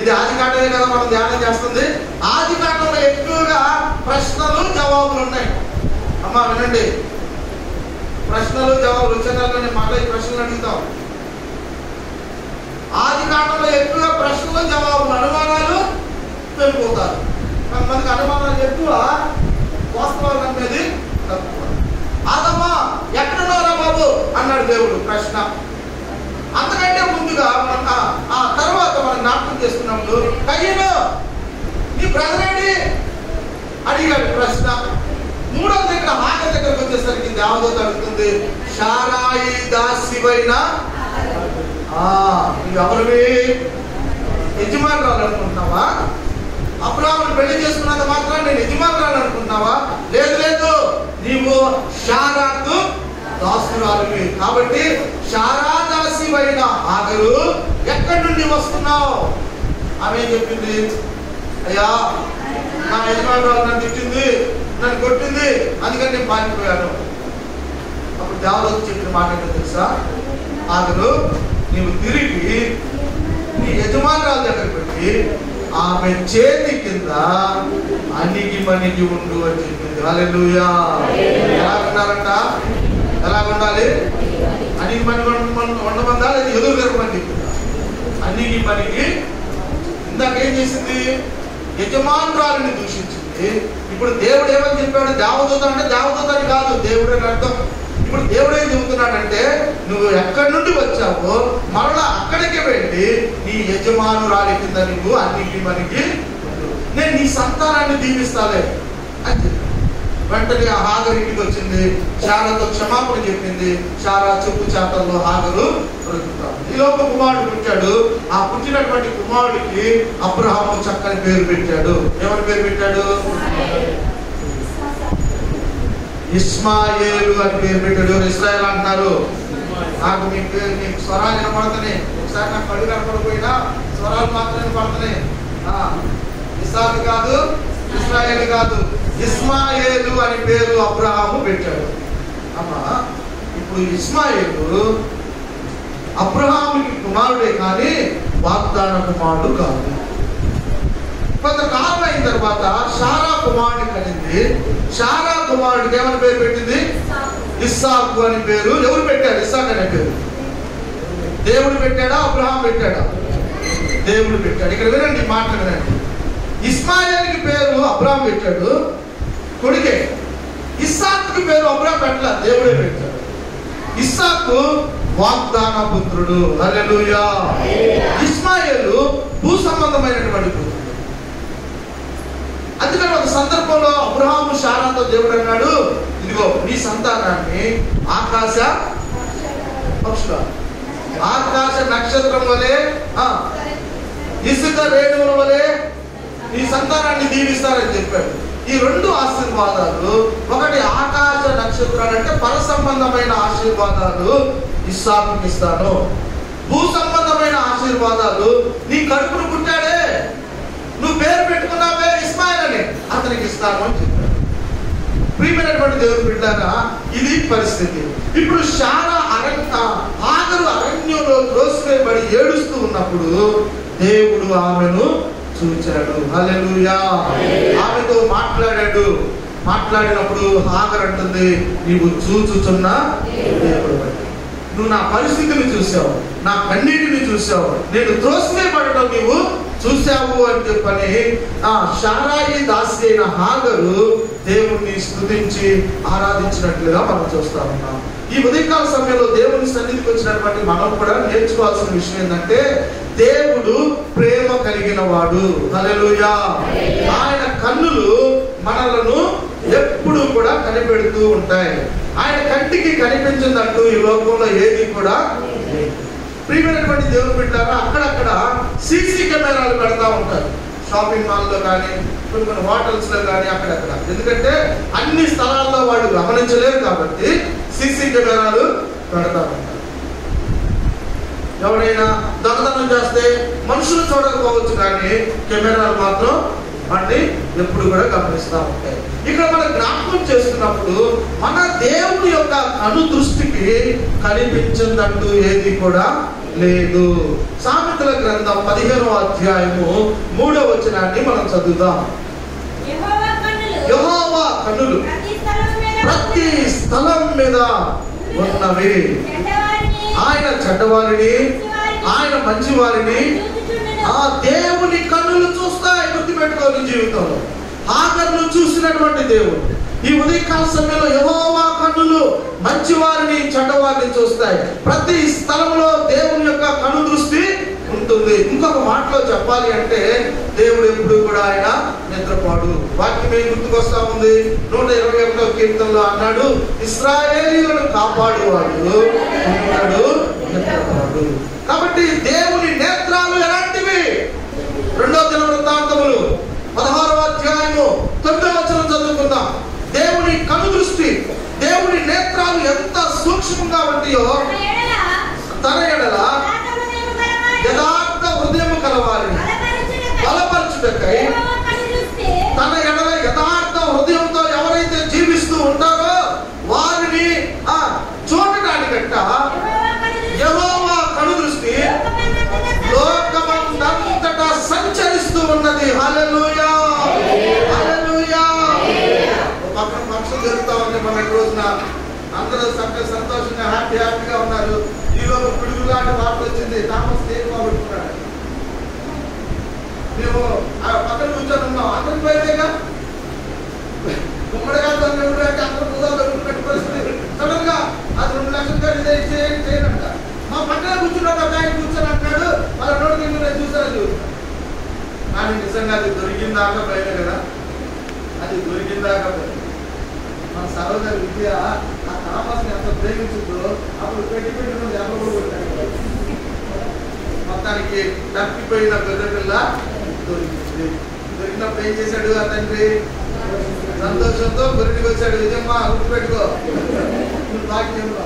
ఇది ఆది కాండమే కదా మనం ధ్యానం చేస్తుంది. ఆది కాండంలో ఎక్కువగా ప్రశ్నలు జవాబులు ఉన్నాయి. అమ్మా వినండి, ప్రశ్నలు జవాబులు వచ్చేదాన్ని మళ్ళీ ప్రశ్నలు అడుగుతాం. ఆది కాండంలో ఎక్కువగా ప్రశ్నలు జవాబులు, అనుమానాలు వెళ్ళిపోతారు. మనకి అనుమానాలు ఎక్కువ, వాస్తవాలు అనేది తక్కువ. ఆదమ్మా ఎక్కడున్నారా బాబు అన్నాడు దేవుడు. ప్రశ్న. అంతకంటే ముందుగా ఆ తర్వాత మనం జ్ఞాపకం చేసుకున్నప్పుడు కయ్యను నీ బ్రదర్ ఏంటి అడిగాడు ప్రశ్న. మూడవ దగ్గర హాగర్ దగ్గరకు వచ్చేసరికి దేవదూత అడుగుతుంది, శారాయి దాసివైన ఎవరివి? యజమానురాలు అనుకుంటున్నావా? అబ్రాహామును పెళ్లి చేసుకున్నంత మాత్రం నేను యజమానురాలు అనుకుంటున్నావా? లేదు లేదు, నీవు శారాకు దాసురాలివి. కాబట్టి శారా దాసివైన హాగరు ఎక్కడి నుండి వస్తున్నావు? ఆమె చెప్పింది, అయ్యా నా యజమానురాలు నన్ను తిట్టింది, నన్ను కొట్టింది, అందుకని నేను పారిపోయాను. అప్పుడు దేవదూత చెప్పిన మాట ఏంటో తెలుసా? హాగరు నీవు తిరిగి నీ యజమానురాల దగ్గర పెట్టి ఆమె చేతి కింద అణిగి మణిగి ఉండు అని చెప్పింది. హల్లెలూయా. ఎలా ఉండాలంట? ఎలా ఉండాలి? అణిగి మణిగి ఉండమందా లేదా ఎదురు తిరగమని చెప్పింది. అణిగి మణిగి. ఇందాకేం చేసింది? యజమానురాలని దూషించింది. ఇప్పుడు దేవుడు ఏమని చెప్పాడు? దేవదూత అంటే దేవదూత అని కాదు, దేవుడు అని అర్థం. ఇప్పుడు దేవుడు ఏం చెబుతున్నాడంటే, నువ్వు ఎక్కడి నుండి వచ్చావో మరలా అక్కడికి వెళ్ళి నీ యజమానురాలి కింద నువ్వు అన్నికి మనకి నేను నీ సంతానాన్ని దీవిస్తాలే అని చెప్పి వెంటనే ఆ హాగరు ఇంటికి వచ్చింది. శారాతో క్షమాపణ చెప్పింది. శారా చెప్పు చేతల్లో హాగరు బ్రతుకుతాడు. ఈలోపు కుమారుడు పుట్టాడు. ఆ పుట్టినటువంటి కుమారుడికి అబ్రహాము చక్కని పేరు పెట్టాడు. ఎవరి పేరు పెట్టాడు? ఇస్మాయేలు అని పేరు పెట్టాడు. ఇశ్రాయేల్ అంటున్నారు. నాకు మీకు స్వరాలు వినపడుతున్నాయి. ఒకసారి నాకు కళ్ళు కనపడిపోయినా స్వరాలు మాత్రం వినపడుతున్నాయి. ఇస్సాకు కాదు, ఇశ్రాయేలు కాదు, ఇస్మాయేలు అని పేరు అబ్రహాము పెట్టాడు. అమ్మా ఇప్పుడు ఇస్మాయేలు అబ్రహాముకి కుమారుడే కానీ వాగ్దాన కుమారుడు కాదు. కొంతకాలం అయిన తర్వాత శారా కుమారుడిని కలిగింది. శారా కుమారుడికి ఏమని పేరు పెట్టింది? ఇస్సాకు అని పేరు. ఎవరు పెట్టారు ఇస్సాకు అనే పేరు? దేవుడు పెట్టాడా అబ్రహాం పెట్టాడా? దేవుడు పెట్టాడు. ఇక్కడ వినండి, మాటలు వినండి. ఇస్మాయిల్కి పేరు అబ్రహాం పెట్టాడు, కొడుకే. ఇస్సాకుకి పేరు అబ్రహాం పెట్టలే, దేవుడే పెట్టాడు. ఇస్సాకు వాగ్దాన పుత్రుడు. హల్లెలూయా. ఇస్మాయిలు భూ సంబంధమైనటువంటి పుత్రుడు. అందుకని ఒక సందర్భంలో అబ్రహాము శారాతో దేవుడు అన్నాడు, ఇదిగో నీ సంతానాన్ని ఆకాశ పక్షుల ఆకాశ నక్షత్రం వలె, ఇసుక రేణువుల వలె ఈ సంతానాన్ని దీవిస్తారని చెప్పాడు. ఈ రెండు ఆశీర్వాదాలు, ఒకటి ఆకాశ నక్షత్రాలు అంటే పర సంబంధమైన ఆశీర్వాదాలు ఇస్సాకుకి ఇస్తాను, భూ సంబంధమైన ఆశీర్వాదాలు నీ కడుపును పుట్టాడే, నువ్వు పేరు పెట్టుకున్నావే ఇస్మాయిల్ అని, అతనికి ఇస్తాను అని చెప్పాడు. ప్రియమైనటువంటి దేవుని బిడ్డలారా, ఇది పరిస్థితి. ఇప్పుడు శారా హాగరు అరణ్యంలో త్రోసివేయబడి ఏడుస్తూ ఉన్నప్పుడు దేవుడు ఆమెను చూచాడు. హల్లెలూయా. ఆమెతో మాట్లాడాడు. మాట్లాడినప్పుడు హాగర్ అంటుంది, నీవు చూచుచున్న దేవుడు, నువ్వు నా పరిస్థితిని చూసావు, నా కన్నీటిని చూసావు, నేను త్రోసివేయబడడం నీవు చూసావు అని చెప్పని శారాయి దాసి అయిన హాగరు దేవుణ్ణి స్తుతించి ఆరాధించినట్లుగా మనం చూస్తా ఉన్నాం. ఈ ఉదయకాల సమయంలో దేవుని సన్నిధికి వచ్చినటువంటి మనం కూడా నేర్చుకోవాల్సిన విషయం ఏంటంటే, దేవుడు ప్రేమ కలిగిన వాడు. హల్లెలూయా. ఆయన కన్నులు మనలను ఎప్పుడు కూడా కనిపెడుతూ ఉంటాయి. ఆయన కంటికి కనిపించిందంటూ ఈ లోకంలో ఏది కూడా. ప్రియమైనటువంటి దేవుని బిడ్డలారా, అక్కడక్కడ సీసీ కెమెరాలు పెడతా ఉంటారు, షాపింగ్ మాల్లో కానీ కొన్ని హోటల్స్ లో కానీ అక్కడక్కడ. ఎందుకంటే అన్ని స్థలాల్లో వాళ్ళు గమనించలేరు కాబట్టి సీసీ కెమెరాలు పెడతా ఉంటారు. ఎవరైనా దొంగతనం చేస్తే మనుషులు చూడకపోవచ్చు కానీ కెమెరాలు మాత్రం వాటిని ఎప్పుడు కూడా గమనిస్తూ ఉంటాయి. ఇక్కడ మనం జ్ఞాపకం చేస్తున్నప్పుడు మన దేవుని యొక్క కను దృష్టికి కనిపించిందంటూ ఏది కూడా లేదు. సామెతల గ్రంథం 15వ అధ్యాయము 3వ వచనాన్ని మనం చదువుదాం. యెహోవా కన్నులు ప్రతి స్థలం మీద ఉన్నవి, ఆయన చెడ్డవారిని ఆయన మంచివారిని ఆ దేవుని కన్నులు చూస్తాయి. గుర్తుపెట్టుకోని జీవితంలో హాగరును చూసినటువంటి దేవుడు ఈ ఉదయకాల సమయంలో యెహోవా కన్నులు మంచివారిని చెడ్డవారిని చూస్తాయి. ప్రతి స్థలంలో దేవుని యొక్క కన్ను దృష్టి ఉంటుంది. ఇంకొక మాటలో చెప్పాలి అంటే దేవుడు ఎప్పుడు కూడా ఆయన నిద్రపోడు. వాక్యం ఏం గుర్తుకొస్తా ఉంది? 121వ కీర్తనలో అన్నాడు, ఇశ్రాయేలీయులను కాపాడువాడు ఉన్నాడు, నిద్రపోడు. కాబట్టి దేవుని నేత్రాలు ఎలాంటివి? 2వ దినవృత్తాంతములు 16వ అధ్యాయము 9వ వచనం చదువుకుందాం. దేవుని కను దృష్టి, దేవుని నేత్రాలు ఎంత సూక్ష్మంగా ఉంటాయో, తన ఎడల యథార్థ హృదయము కలవారిని బలపరచుటకై, తన ఎడల యథార్థ హృదయంతో ఎవరైతే జీవిస్తూ ఉంటారో వారిని చూడటానికంట యెహోవా కను దృష్టి లోకమంతటా సంచరిస్తూ ఉన్నది. హల్లెలూయా, హల్లెలూయా. పక్కన ఫంక్షన్ జరుగుతా ఉంది మొన్నటి రోజున, అందరూ సంతోషంగా హ్యాపీగా ఉన్నారు. ఈరోజు పిడుగు లాంటి వార్త వచ్చింది, థామస్ తేరు పోగొట్టుకున్నాడు. మేము పక్కన కూర్చొని ఉన్నాం, అందరికి పోయేగా ఉమ్మడిగా అందరూ పెట్టుకొస్తుంది. సడన్ గా అది 2 లక్షలు చేయనంట. మా పక్కన కూర్చున్న బ్యాంక్ కూర్చొని అంటాడు, వాళ్ళ నోటికి నేను చూసాను. కానీ నిజంగా అది దొరికిందాకా పోయినా కదా, అది దొరికిందాకా పోయింది. మన సరోదరి విద్య ఆ థామస్ ని ఎంత ప్రేమించుందో అప్పుడు పెట్టి ఎవరు కూడా కొట్టాడు. మొత్తానికి తప్పిపోయిన పెద్ద పిల్ల దొరికింది. దొరికినప్పుడు ఏం చేశాడు ఆ తండ్రి? సంతోషంతో గొర్రెకి వచ్చాడు. ఇదమ్మా గుర్తుపెట్టుకో వాక్యంలో.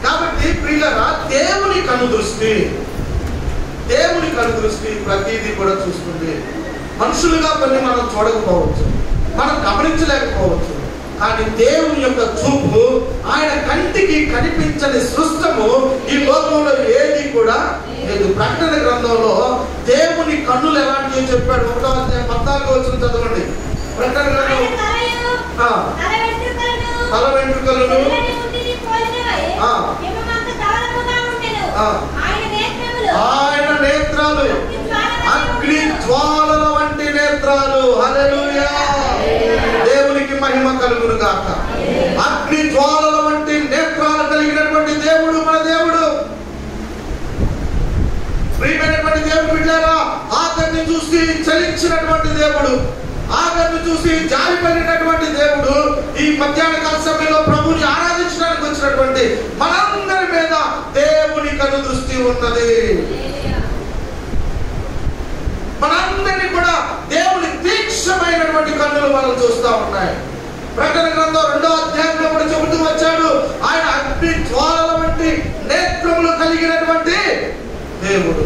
కాబట్టి ప్రియులారా, దేవుని కను దృష్టి, దేవుని కను దృష్టి ప్రతిదీ కూడా చూస్తుంది. మనుషులుగా కొన్ని మనం చూడకపోవచ్చు, మనం గమనించలేకపోవచ్చు, కానీ దేవుని యొక్క చూపు, ఆయన కంటికి కనిపించని సృష్టము ఈ లోకంలో ఏది కూడా లేదు. ప్రకటన గ్రంథంలో దేవుని కన్నులు ఎలాంటివి చెప్పాడు. 1వ అధ్యాయం 14వ వచనం చదవండి. ప్రకటన గ్రంథం తల వెంట్రుకలను ఆయన నేత్రాలు అగ్ని జ్వాలల వంటి నేత్రాలు. హల్లెలూయా, దేవునికి మహిమ కలుగును గాక. అగ్ని జ్వాలల వంటి నేత్రాలు కలిగినటువంటి దేవుడు మన దేవుడు. ప్రియమైనటువంటి దేవుడు బిడ్డలారా, ఆగర్ని చూసి చలించినటువంటి దేవుడు, ఆగర్ని చూసి జారిపడినటువంటి దేవుడు ఈ మధ్యాహ్న కాల సమయంలో ప్రభుని ఆరాధించడానికి వచ్చినటువంటి మనందరి మీద దేవుని కను దృష్టి ఉన్నది. మనందరినీ కూడా దేవుని తీక్షణమైనటువంటి కన్నులు మనం చూస్తూ ఉన్నాయి. ప్రకటన గ్రంథం 2వ అధ్యాయంలో కూడా చెబుతూ వచ్చాడు, ఆయన అగ్ని జ్వాలల వంటి నేత్రములు కలిగినటువంటి దేవుడు.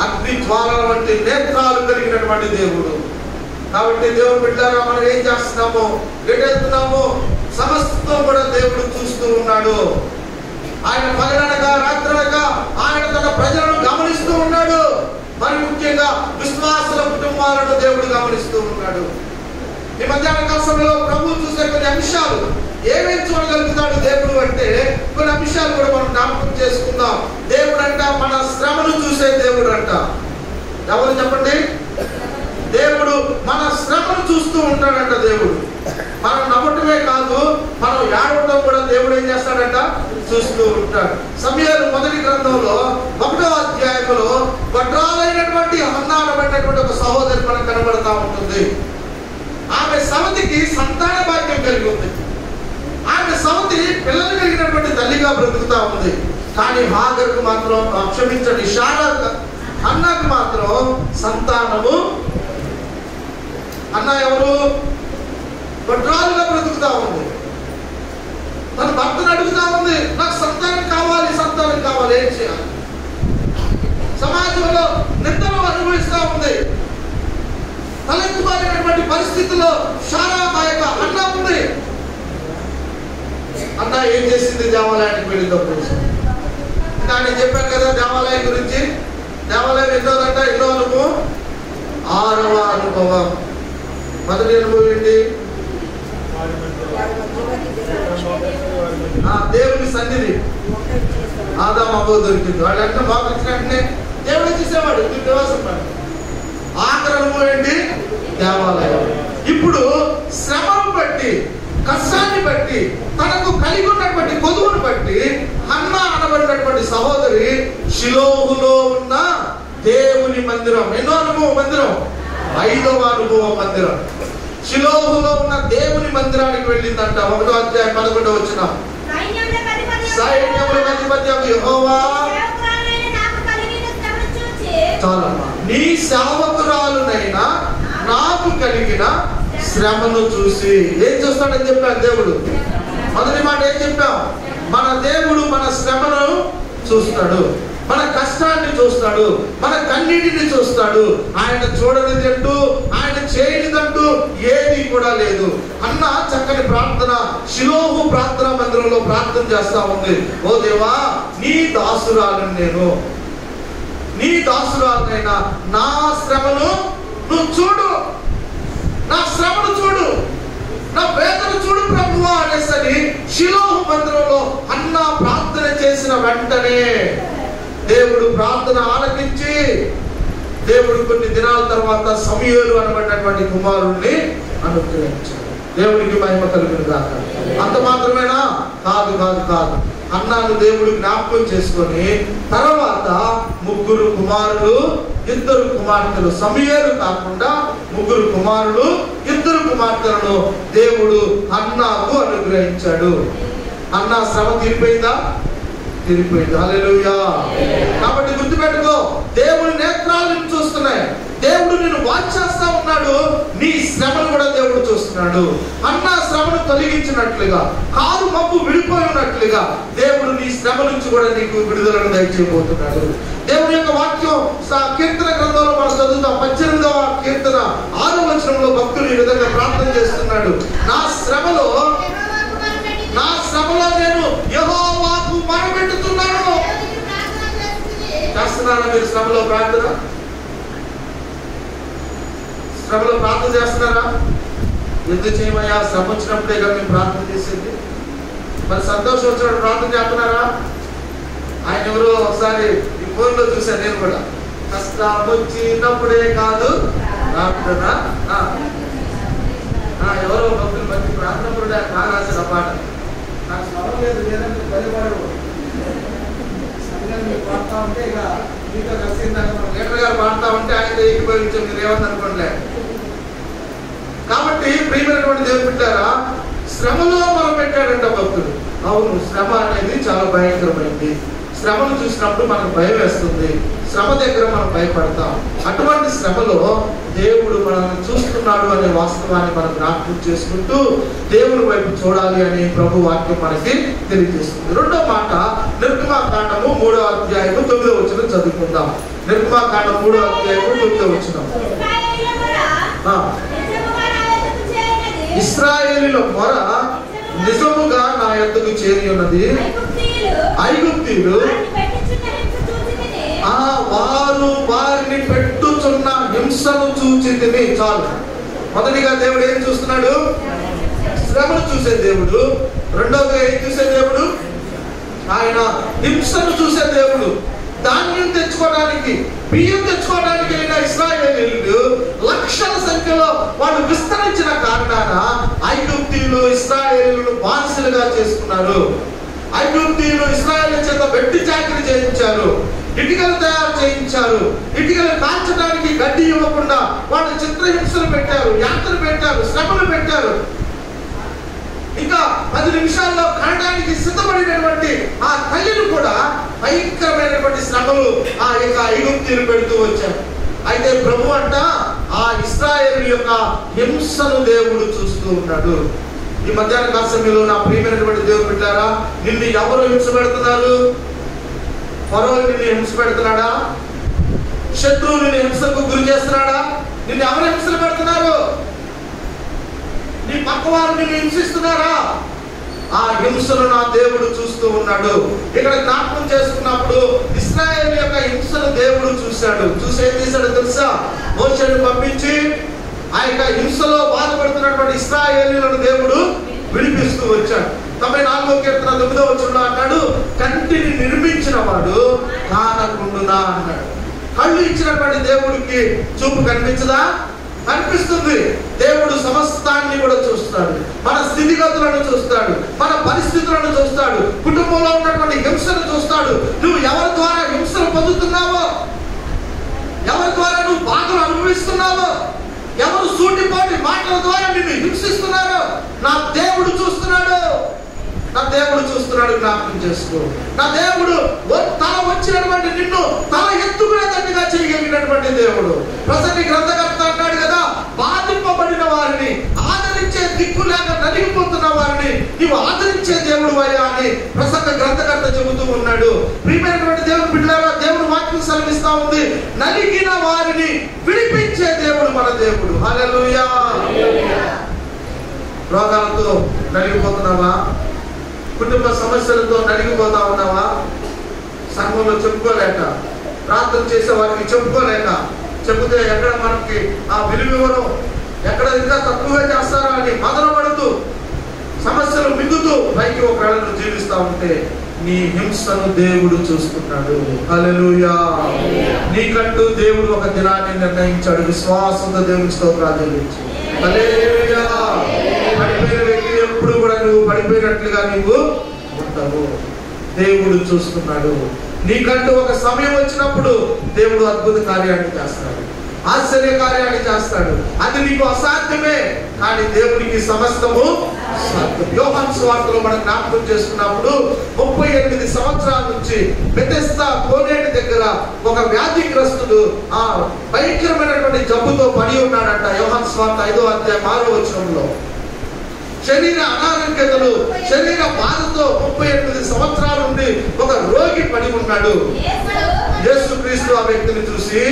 అగ్ని జ్వాలల వంటి నేత్రాలు కలిగినటువంటి దేవుడు. కాబట్టి దేవుడు బిడ్డలారా, మనం ఏం చేస్తున్నాము, ఎటెళ్తున్నాము, సమస్తం కూడా దేవుడు చూస్తూ ఉన్నాడు. ఆయన పగలనగా రాత్రనగా ఆయన తన ప్రజలను గమనిస్తూ ఉన్నాడు. మరి ముఖ్యంగా విశ్వాసుల కుటుంబాలను దేవుడు గమనిస్తూ ఉన్నాడు. ఈ మధ్యాహ్న కాల సమయంలో ప్రభు చూసే కొన్ని అంశాలు ఏమేమి చూడగలుగుతాడు దేవుడు అంటే, కొన్ని అంశాలు కూడా మనం జ్ఞాపకం చేసుకుందాం. దేవుడు అంట మన శ్రమను చూసే దేవుడు అంట. ఎవరు చెప్పండి? దేవుడు మన శ్రమను చూస్తూ ఉంటాడంట. దేవుడు మనం నవ్వటమే కాదు, మనం ఏడవటం కూడా దేవుడు ఏం చేస్తాడంట, చూస్తూ ఉంటాడు. సమూయేలు మొదటి గ్రంథంలో 1వ అధ్యాయంలో గొడ్రాలైనటువంటి హన్నా అనబడినటువంటి ఒక సహోదరి మనకు కనబడతా ఉంటుంది. ఆమె సవతికి సంతాన భాగ్యం కలిగి ఉంది. ఆమె సవతి పిల్లలు కలిగినటువంటి తల్లిగా బ్రతుకుతా ఉంది. కానీ హాగర్కు మాత్రం, క్షమించండి, హన్నాకు మాత్రం సంతానము. అన్న ఎవరు? గొడ్రాలుగా బ్రతుకుతా ఉంది. తన భర్తను అడుగుతా ఉంది, నాకు సంతానం కావాలి, సంతానం కావాలి, ఏం చేయాలి? సమాజంలో నిందలు అనుభవిస్తూ ఉంది. తలెత్తుకోలేనటువంటి పరిస్థితుల్లో శారాదాయక అన్న ఉంది. అన్న ఏం చేసింది? దేవాలయానికి వెళ్ళినప్పుడు. ఇంకా నేను చెప్పాను కదా దేవాలయం గురించి. దేవాలయం ఎన్నోదంట? ఎన్నో అనుభవం? 6వ అనుభవం. మొదటి అనుభవం ఏంటి? దేవుని సన్నిధి. ఆదాము అవ్వ దొరికింది. వాళ్ళంటే బాగా వచ్చినట్టే దేవుడు చూసేవాడు. ఆఖరి అనుభవం ఏంటి? దేవాలయం. ఇప్పుడు శ్రమను బట్టి, కష్టాన్ని బట్టి, తనకు కలిగి ఉన్నటువంటి కొదువును బట్టి హన్నా అనబడినటువంటి సహోదరి షిలోహులో ఉన్న దేవుని మందిరం. ఎన్నో అనుభవం మందిరం? 5వ అనుభవం మందిరం. షిలోహులో ఉన్న దేవుని మందిరానికి వెళ్ళిందంట. 1వ అధ్యాయం 11వ వచనం. సైన్యములకు అధిపతి యెహోవా, చాలమ్మా, నీ సేవకురాలునైనా నాకు కలిగిన శ్రమను చూసి. ఏం చూస్తాడని చెప్పాను దేవుడు? మొదటి మాట ఏం చెప్పాం? మన దేవుడు మన శ్రమను చూస్తాడు, మన కష్టాన్ని చూస్తాడు, మన కన్నీటిని చూస్తాడు. ఆయన చూడనిదంటూ, ఆయన చేయనిదంటూ ఏది కూడా లేదు. అన్న చక్కని ప్రార్థన షిలోహు ప్రార్థనా మందిరంలో ప్రార్థన చేస్తా ఉంది. ఓ దేవా, నీ దాసురాలను నేను, నీ దాసురాలనైనా నా శ్రమను నువ్వు చూడు, నా శ్రమను చూడు, నా వేదన చూడు ప్రభువా అనేసరి షిలోహు మందిరంలో అన్న ప్రార్థన చేసిన వెంటనే దేవుడు ప్రార్థన ఆలకించి, దేవుడు కొన్ని దినాల తర్వాత సమూయేలు అనబడినటువంటి కుమారుణ్ణి అనుగ్రహించాడు. దేవుడికి మహిమ కలుగును గాక. అంత మాత్రమేనా? కాదు కాదు కాదు. అన్నాను దేవుడు జ్ఞాపకం చేసుకొని తర్వాత 3 కుమారులు 2 కుమార్తెలు, సమూయేలు కాకుండా 3 కుమారులు 2 కుమార్తెలను దేవుడు అన్నాకు అనుగ్రహించాడు. అన్నా శ్రమ తీరిపోయిందా? తీరిపోయింది. హల్లెలూయా. కాబట్టి గుర్తుపెట్టుకో, దేవుని నేత్రాలు నిన్ను చూస్తున్నాయి. దేవుడు నిన్ను వాచ్ చేస్తా ఉన్నాడు. నీ శ్రమను కూడా దేవుడు చూస్తున్నాడు. అన్న శ్రమను తొలగించినట్లుగా, కారు మబ్బు విడిపోయినట్లుగా దేవుడు నీ శ్రమ నుంచి కూడా నీకు విడుదలను దయచేయబోతున్నాడు. దేవుని యొక్క వాక్యం కీర్తన గ్రంథంలో మనం చదువుతాం. 18వ కీర్తన 6వ వచనంలో భక్తుడు ఈ విధంగా ప్రార్థన చేస్తున్నాడు. నా శ్రమలో నేను యెహోవాకు మొరపెట్టుతున్నాను. చేస్తున్నారా మీరు శ్రమలో ప్రార్థన? శ్రమలో ప్రార్థన చేస్తున్నారా? ఎందుకు చేయమయ్యా? శ్రమ వచ్చినప్పుడే కదా మేము ప్రార్థన చేసేది. మరి సంతోషం వచ్చినప్పుడు ప్రార్థన చేస్తున్నారా? ఆయన ఎవరో ఒకసారి ఈ ఫోన్లో చూశాను నేను కూడా. కష్టం వచ్చినప్పుడే కాదు ప్రార్థన. ఎవరో భక్తులు మంచి ప్రార్థన కూడా రాసిన పాట. నాకు శ్రమ లేదు, లేదంటే పరిపాడు సంఘాన్ని పాడుతూ ఉంటే ఇక మీతో కలిసిందాక మనం లీడర్ గారు పాడుతూ ఉంటే ఆయన ఏకీభవించాం. మీరు ఏమని అనుకోండి. కాబట్టి ప్రియమైనటువంటి దేవుని బిడ్డలారా, శ్రమలో మనం పెట్టాడంట భక్తుడు. అవును, శ్రమ అనేది చాలా భయంకరమైంది. శ్రమను చూసినప్పుడు మనకు భయం వేస్తుంది, శ్రమ దగ్గర మనం భయపడతాం. అటువంటి శ్రమలో దేవుడు మనల్ని చూస్తున్నాడు అనే వాస్తవాన్ని మనం జ్ఞాపకం చేసుకుంటూ దేవుని వైపు చూడాలి అని ప్రభు వాక్యం మనకి తెలియజేస్తుంది. రెండో మాట నిర్గమాకాండము 3వ అధ్యాయము 9వ వచనం చదువుకుందాం. నిర్గమాకాండం 3వ అధ్యాయము 9వ వచనం. ఇశ్రాయేలీయుల మొర నిజముగా నా యొద్దకు చేరి ఉన్నది, ఐగుప్తీయులు వారు వారిని పెట్టుచున్న హింసను చూచితిని. చాలు. మొదటిగా దేవుడు ఏం చూస్తున్నాడు? శ్రమను చూసే దేవుడు. రెండవగా ఏం చూసే దేవుడు? ఆయన హింసను చూసే దేవుడు. ధాన్యం తెచ్చుకోవడానికి, బియ్యం తెచ్చుకోవడానికి అయిన ఇశ్రాయేలీయులు లక్షల సంఖ్యలో వాళ్ళు విస్తరించిన కారణాన ఐగుప్తీయులు ఇశ్రాయేలీయులను బానిసలుగా చేసుకున్నారు. ఐగుప్తీయులు ఇశ్రాయేలు చేత వెట్టి చాకిరీ చేయించారు, ఇటుకలు తయారు చేయించారు, ఇటుకలు కాల్చడానికి గడ్డి ఇవ్వకుండా వాళ్ళు చిత్రహింసలు పెట్టారు, యాత్రలు పెట్టారు, శ్రమలు పెట్టారు. ఇంకా 10 నిమిషాల్లో కనడానికి సిద్ధపడినటువంటి ఆ తల్లిని కూడా భయంకరమైనటువంటి శ్రమలు ఆ యొక్క ఐగుప్తీయులు పెడుతూ వచ్చారు. అయితే ప్రభు అంట ఆ ఇశ్రాయేలు యొక్క హింసను దేవుడు చూస్తూ ఉన్నాడు. ఈ మధ్యాహ్న కాల సమయంలో నా ప్రియమైనటువంటి దేవుడు బిడ్డలారా, నిన్ను ఎవరు హింస పెడుతున్నారు? ఫరో నిన్ను హింస పెడుతున్నాడా? శత్రువు నిన్ను హింసకు గురి చేస్తున్నాడా? నిన్ను ఎవరు హింసలు పెడుతున్నారు? నీ పక్క వారు నిన్ను హింసిస్తున్నారా? ఆ హింసను నా దేవుడు చూస్తూ ఉన్నాడు. ఇక్కడ జ్ఞాపకం చేసుకున్నప్పుడు ఇశ్రాయేలు యొక్క హింసను దేవుడు చూశాడు. చూసి ఏం చేశాడు తెలుసా? మోషేను పంపించి ఆ యొక్క హింసలో బాధపడుతున్నటువంటి ఇశ్రాయేలీయులను దేవుడు విడిపిస్తూ వచ్చాడు. 94వ కీర్తన 9వ వచనంలో అన్నాడు, కంటిని నిర్మించిన వాడు కానకుండునా అన్నాడు. కళ్ళు ఇచ్చినటువంటి దేవుడికి చూపు కనిపించదా? కనిపిస్తుంది. దేవుడు సమస్తాన్ని కూడా చూస్తాడు. మన స్థితిగతులను చూస్తాడు, మన పరిస్థితులను చూస్తాడు, కుటుంబంలో ఉన్నటువంటి హింసను చూస్తాడు. నువ్వు ఎవరి ద్వారా హింసను పొందుతున్నావో, ఎవరి ద్వారా నువ్వు బాధలు అనుభవిస్తున్నావో, ఎవరు సూటిపోటి మాటల ద్వారా నిన్ను హింసిస్తున్నారో నా దేవుడు చూస్తున్నాడు. నా దేవుడు చూస్తున్నాడు. జ్ఞాపకం చేసుకో. నా దేవుడు తల వచ్చినటువంటి నిన్ను తల ఎత్తుకునేటట్టుగా చేయగలిగినటువంటి దేవుడు. ప్రసంగి గ్రంథకర్త అన్నాడు కదా, బాధింపబడిన వారిని, ఆదరించే దిక్కు లేక నలిగిపోతున్న వారిని నీవు ఆదరించే దేవుడు అయ్యా అని ప్రసంగ గ్రంథకర్త చెబుతూ ఉన్నాడు. ప్రియమైనటువంటి దేవుడు బిడ్డలారా, దేవుడు వాక్యం సెలవిస్తా ఉంది, నలిగిన వారిని విడిపించే దేవుడు మన దేవుడు. హల్లెలూయా. రోగాలతో నలిగిపోతున్నావా? కుటుంబ సమస్యలతో నలిగిపోతా ఉన్నావా? సంఘంలో చెప్పుకోలేక, ప్రార్థన చేసే వారికి చెప్పుకోలేక, చెబితే ఎక్కడ మనకి ఆ విలువివ్వడం, ఎక్కడ ఇంకా తక్కువగా చేస్తారా అని మదనపడుతూ, సమస్యలు మిగుతూ పైకి ఒక వేళను జీవిస్తా ఉంటే నీ హింసను దేవుడు చూస్తున్నాడు. హల్లెలూయా. నీకంటూ దేవుడు ఒక దినాన్ని నిర్ణయించాడు. విశ్వాసంతో దేవుని స్తోత్రాలు చెల్లించు. హల్లెలూయా. పడిపోయిన వ్యక్తి ఎప్పుడు కూడా నువ్వు పడిపోయినట్లుగా నీవు ఉంటావు. దేవుడు చూస్తున్నాడు. నీకంటూ ఒక సమయం వచ్చినప్పుడు దేవుడు అద్భుత కార్యాన్ని చేస్తాడు, ఆశ్చర్య కార్యాన్ని చేస్తాడు. అది నీకు అసాధ్యమే, కానీ దేవునికి సమస్తము సాధ్యం. యోహాను సువార్తలో మనం జ్ఞాపకం చేసుకున్నప్పుడు 38 సంవత్సరాల నుంచి బెతెస్దా కోనేటి దగ్గర ఒక వ్యాధిగ్రస్తుడు ఆ భయంకరమైనటువంటి జబ్బుతో పడి ఉన్నాడంట. యోహాను సువార్త 5వ అధ్యాయం 6వ వచనంలో శరీర అనారోగ్యతలు, శరీర బాధతో 38 సంవత్సరాల నుండి ఒక రోగి పడి ఉన్నాడు. యేసుక్రీస్తు ఆ వ్యక్తిని చూసి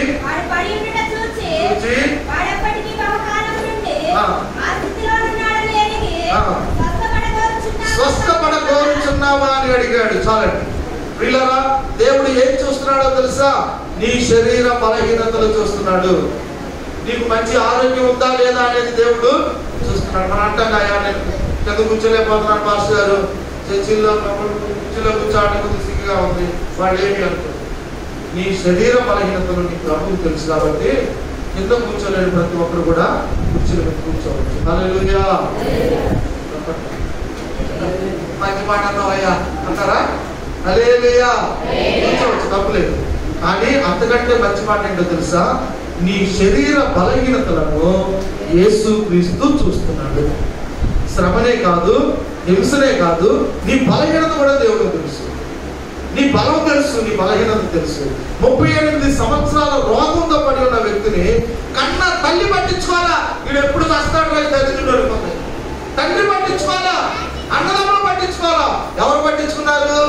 స్వస్థపడగోరుచున్నావా అని అడిగాడు. చాలండి పిల్లరా, దేవుడు ఏం చూస్తున్నాడో తెలుసా? నీ శరీర బలహీనతలు చూస్తున్నాడు. నీకు మంచి ఆరోగ్యం ఉందా లేదా అనేది దేవుడు చూస్తున్నాడు. మనం అంటాం కదా, నేను కింద కూర్చోలేకపోతున్నాను మాస్టర్ గారు, చర్చిలో కూర్చోడానికి కొద్దిగా సిగ్గుగా ఉంది, వాళ్ళు ఏమి అంటారు? నీ శరీర బలహీనతలు నీకు ప్రభువు తెలుసు కాబట్టి కింద కూర్చోలేని ప్రతి ఒక్కరు కూడా కుర్చీల మీద కూర్చోవచ్చు. హల్లెలూయా. మంచి మాట అన్నావయ్యా అంటారా? హల్లెలూయా. కూర్చోవచ్చు, తప్పులేదు. కానీ అంతకంటే మంచి మాట ఏంటో తెలుసా? నీ శరీర బలహీనతలను యేసుక్రీస్తు చూస్తున్నాడు. శ్రమనే కాదు, హింసనే కాదు, నీ బలహీనత కూడా దేవుడు తెలుసు. నీ బలం తెలుసు, నీ బలహీనత తెలుసు. 38 సంవత్సరాల రోగంతో పడి ఉన్న వ్యక్తిని కన్న తల్లి పట్టించుకోవాలా, వీడు ఎప్పుడు కష్టాలు తల్లిదండ్రులు, తండ్రి పట్టించుకోవాలా, అన్నదమ్ములు పట్టించుకోవాలా. ఎవరు పట్టించుకున్నారు?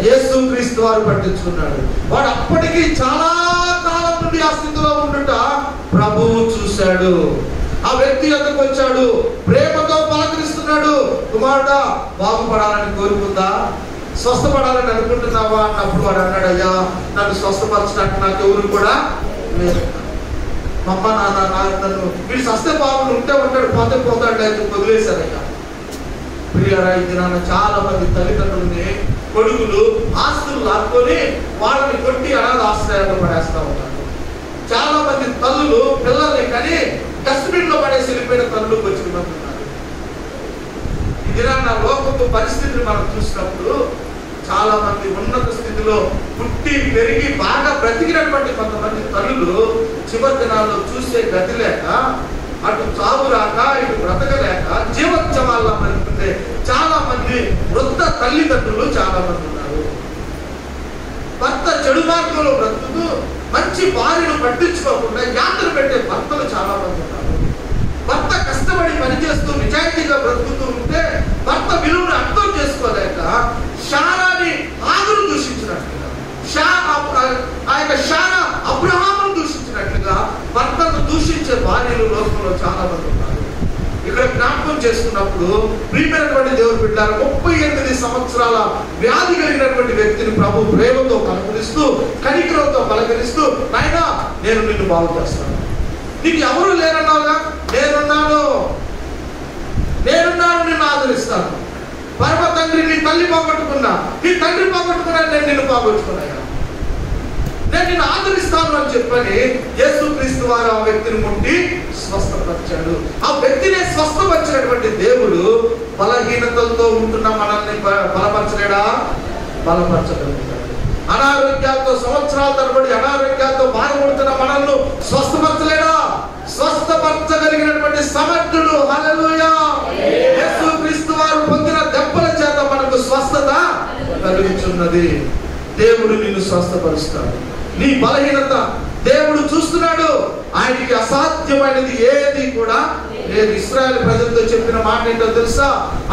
యేసుక్రీస్తు వారు పట్టించుకున్నాడు. వాడు అప్పటికి చాలా కాలం నుండి ఆ స్థితిలో ఉండుట ప్రభువు చూశాడు. ఆ వ్యక్తి ఎందుకు వచ్చాడు, ప్రేమతో పలకరిస్తున్నాడు. కుమారుడా, బాగుపడాలని కోరుకుందా, స్వస్థపడాలని అనుకుంటున్నావా అన్నప్పుడు వాడు అన్నాడు, అయ్యా నన్ను స్వస్థపరచడానికి నాకు ఎవరు కూడా లేదు. అమ్మ నాన్న నన్ను వీడు సస్తే బాబుని ఉంటే ఉంటాడు, పోతే పోతాడు, అయితే వదిలేశారయ్యా. ప్రియులారా, ఇది నాన్న చాలా మంది తల్లిదండ్రులని కొడుకులు ఆస్తులు లాక్కొని వాళ్ళని కొట్టి అనాథ ఆశ్రయాల్లో పడేస్తా ఉంటారు. చాలా మంది తల్లులు పిల్లల్ని కానీ డస్ట్బిన్ లో పడేసి వెళ్ళిపోయిన తల్లులు వచ్చిన మంది ఉన్నారు. ఇది నా లోకపు పరిస్థితిని మనం చూసినప్పుడు చాలా మంది ఉన్నత స్థితిలో పుట్టి పెరిగి బాగా బ్రతికినటువంటి కొంతమంది తల్లులు చివరి దినాల్లో చూసే గతి లేక, అటు చావు రాక ఇటు బ్రతకలేక జీవోత్సవాల్లో బ్రతుకుతే చాలా మంది వృద్ధ తల్లిదండ్రులు చాలా మంది ఉన్నారు. భర్త చెడు మార్గంలో బ్రతుకుతూ మంచి భార్యను పట్టించుకోకుండా యాత్ర పెట్టే భర్తలు చాలా మంది ఉన్నారు. భర్త కష్టపడి పనిచేస్తూ నిజాయితీగా బ్రతుకుతూ ఉంటే భర్త విలువను అర్థం చేసుకోలేక శారాని ఆగును దూషించినట్లుగా, ఆ యొక్క శారా అబ్రహామును దూషించినట్లుగా భర్తను దూషించే భార్యలు లోకంలో చాలా మంది ఉన్నారు. ఇక్కడ జ్ఞాపకం చేసుకున్నప్పుడు ప్రియమైనటువంటి దేవుని బిడ్డలారా, 38 సంవత్సరాల వ్యాధి కలిగినటువంటి వ్యక్తిని ప్రభు ప్రేమతో పలకరిస్తూ కనికరంతో పలకరిస్తూ, నాయనా నేను నిన్ను బాగు చేస్తాను, నీకు ఎవరు లేరన్నావుగా, నేనున్నాను నిన్ను ఆదరిస్తాను. పరమ తండ్రి నీ తల్లి పోగొట్టుకున్నా, నీ తండ్రి పోగొట్టుకున్నా, నేను నిన్ను పోగొట్టుకున్నాను, నేను నిన్ను ఆదరిస్తాను అని చెప్పని యేసుక్రీస్తు వారు ఆ వ్యక్తిని ముట్టి స్వస్థపరిచాడు. ఆ వ్యక్తిని స్వస్థపరిచినటువంటి దేవుడు బలహీనతలతో ఉంటున్న మనల్ని బలపరచలేడా? బలపరచగలుగుతాడు. అనారోగ్యాలతో సంవత్సరాల తరబడి అనారోగ్యాలతో బాధపడుతున్న మనల్ని స్వస్థపరచలేడా? స్వస్థపరచగలిగినటువంటి సమర్థుడు. హల్లెలూయా! యేసుక్రీస్తు వారు పొందిన దెబ్బల చేత మనకు స్వస్థత కలుగుతున్నది. దేవుడు నిన్ను స్వస్థపరుస్తాడు. నీ బలహీనత దేవుడు చూస్తున్నాడు. ఆయనకి అసాధ్యమైనది ఏది కూడా లేదు. ఇశ్రాయేలు ప్రజలతో చెప్పిన మాట ఏంటో తెలుసా?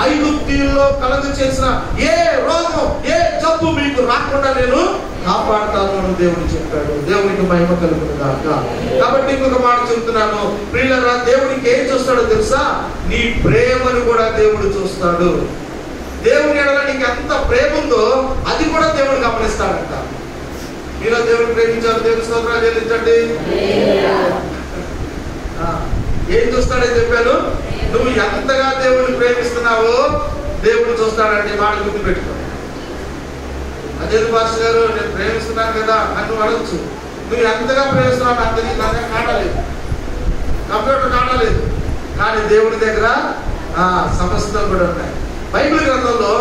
ఐగుప్తీయుల్లో కలుగు చేసిన ఏ రోగం, ఏ జబ్బు మీకు రాకుండా నేను కాపాడుతాను అని దేవుడు చెప్పాడు. దేవునికి మహిమ కలుగును గాక. కాబట్టి ఇంకొక మాట చెప్తున్నాను ప్రియులారా, దేవునికి ఏం చూస్తాడో తెలుసా? నీ ప్రేమను కూడా దేవుడు చూస్తాడు. దేవుని ఎడల నీకు ఎంత ప్రేమ ఉందో అది కూడా దేవుడు గమనిస్తాడంట. మీలో దేవుడు ప్రేమించారు, దేవుని స్తోత్రాలు చెల్లించండి. ఏం చూస్తాడని చెప్పాను? నువ్వు ఎంతగా దేవుడిని ప్రేమిస్తున్నావో దేవుడు చూస్తాడంటే మాట గుర్తు పెట్టుకో. అజయ్ భాష గారు, నేను ప్రేమిస్తున్నాను కదా అని అడగచ్చు. నువ్వు ఎంతగా ప్రేమిస్తున్నావు నాకు తెలియదు, నాకే కాడలేదు, కంప్యూటర్ కాడలేదు, కానీ దేవుడి దగ్గర సమస్తం కూడా ఉన్నాయి. బైబిల్ గ్రంథంలో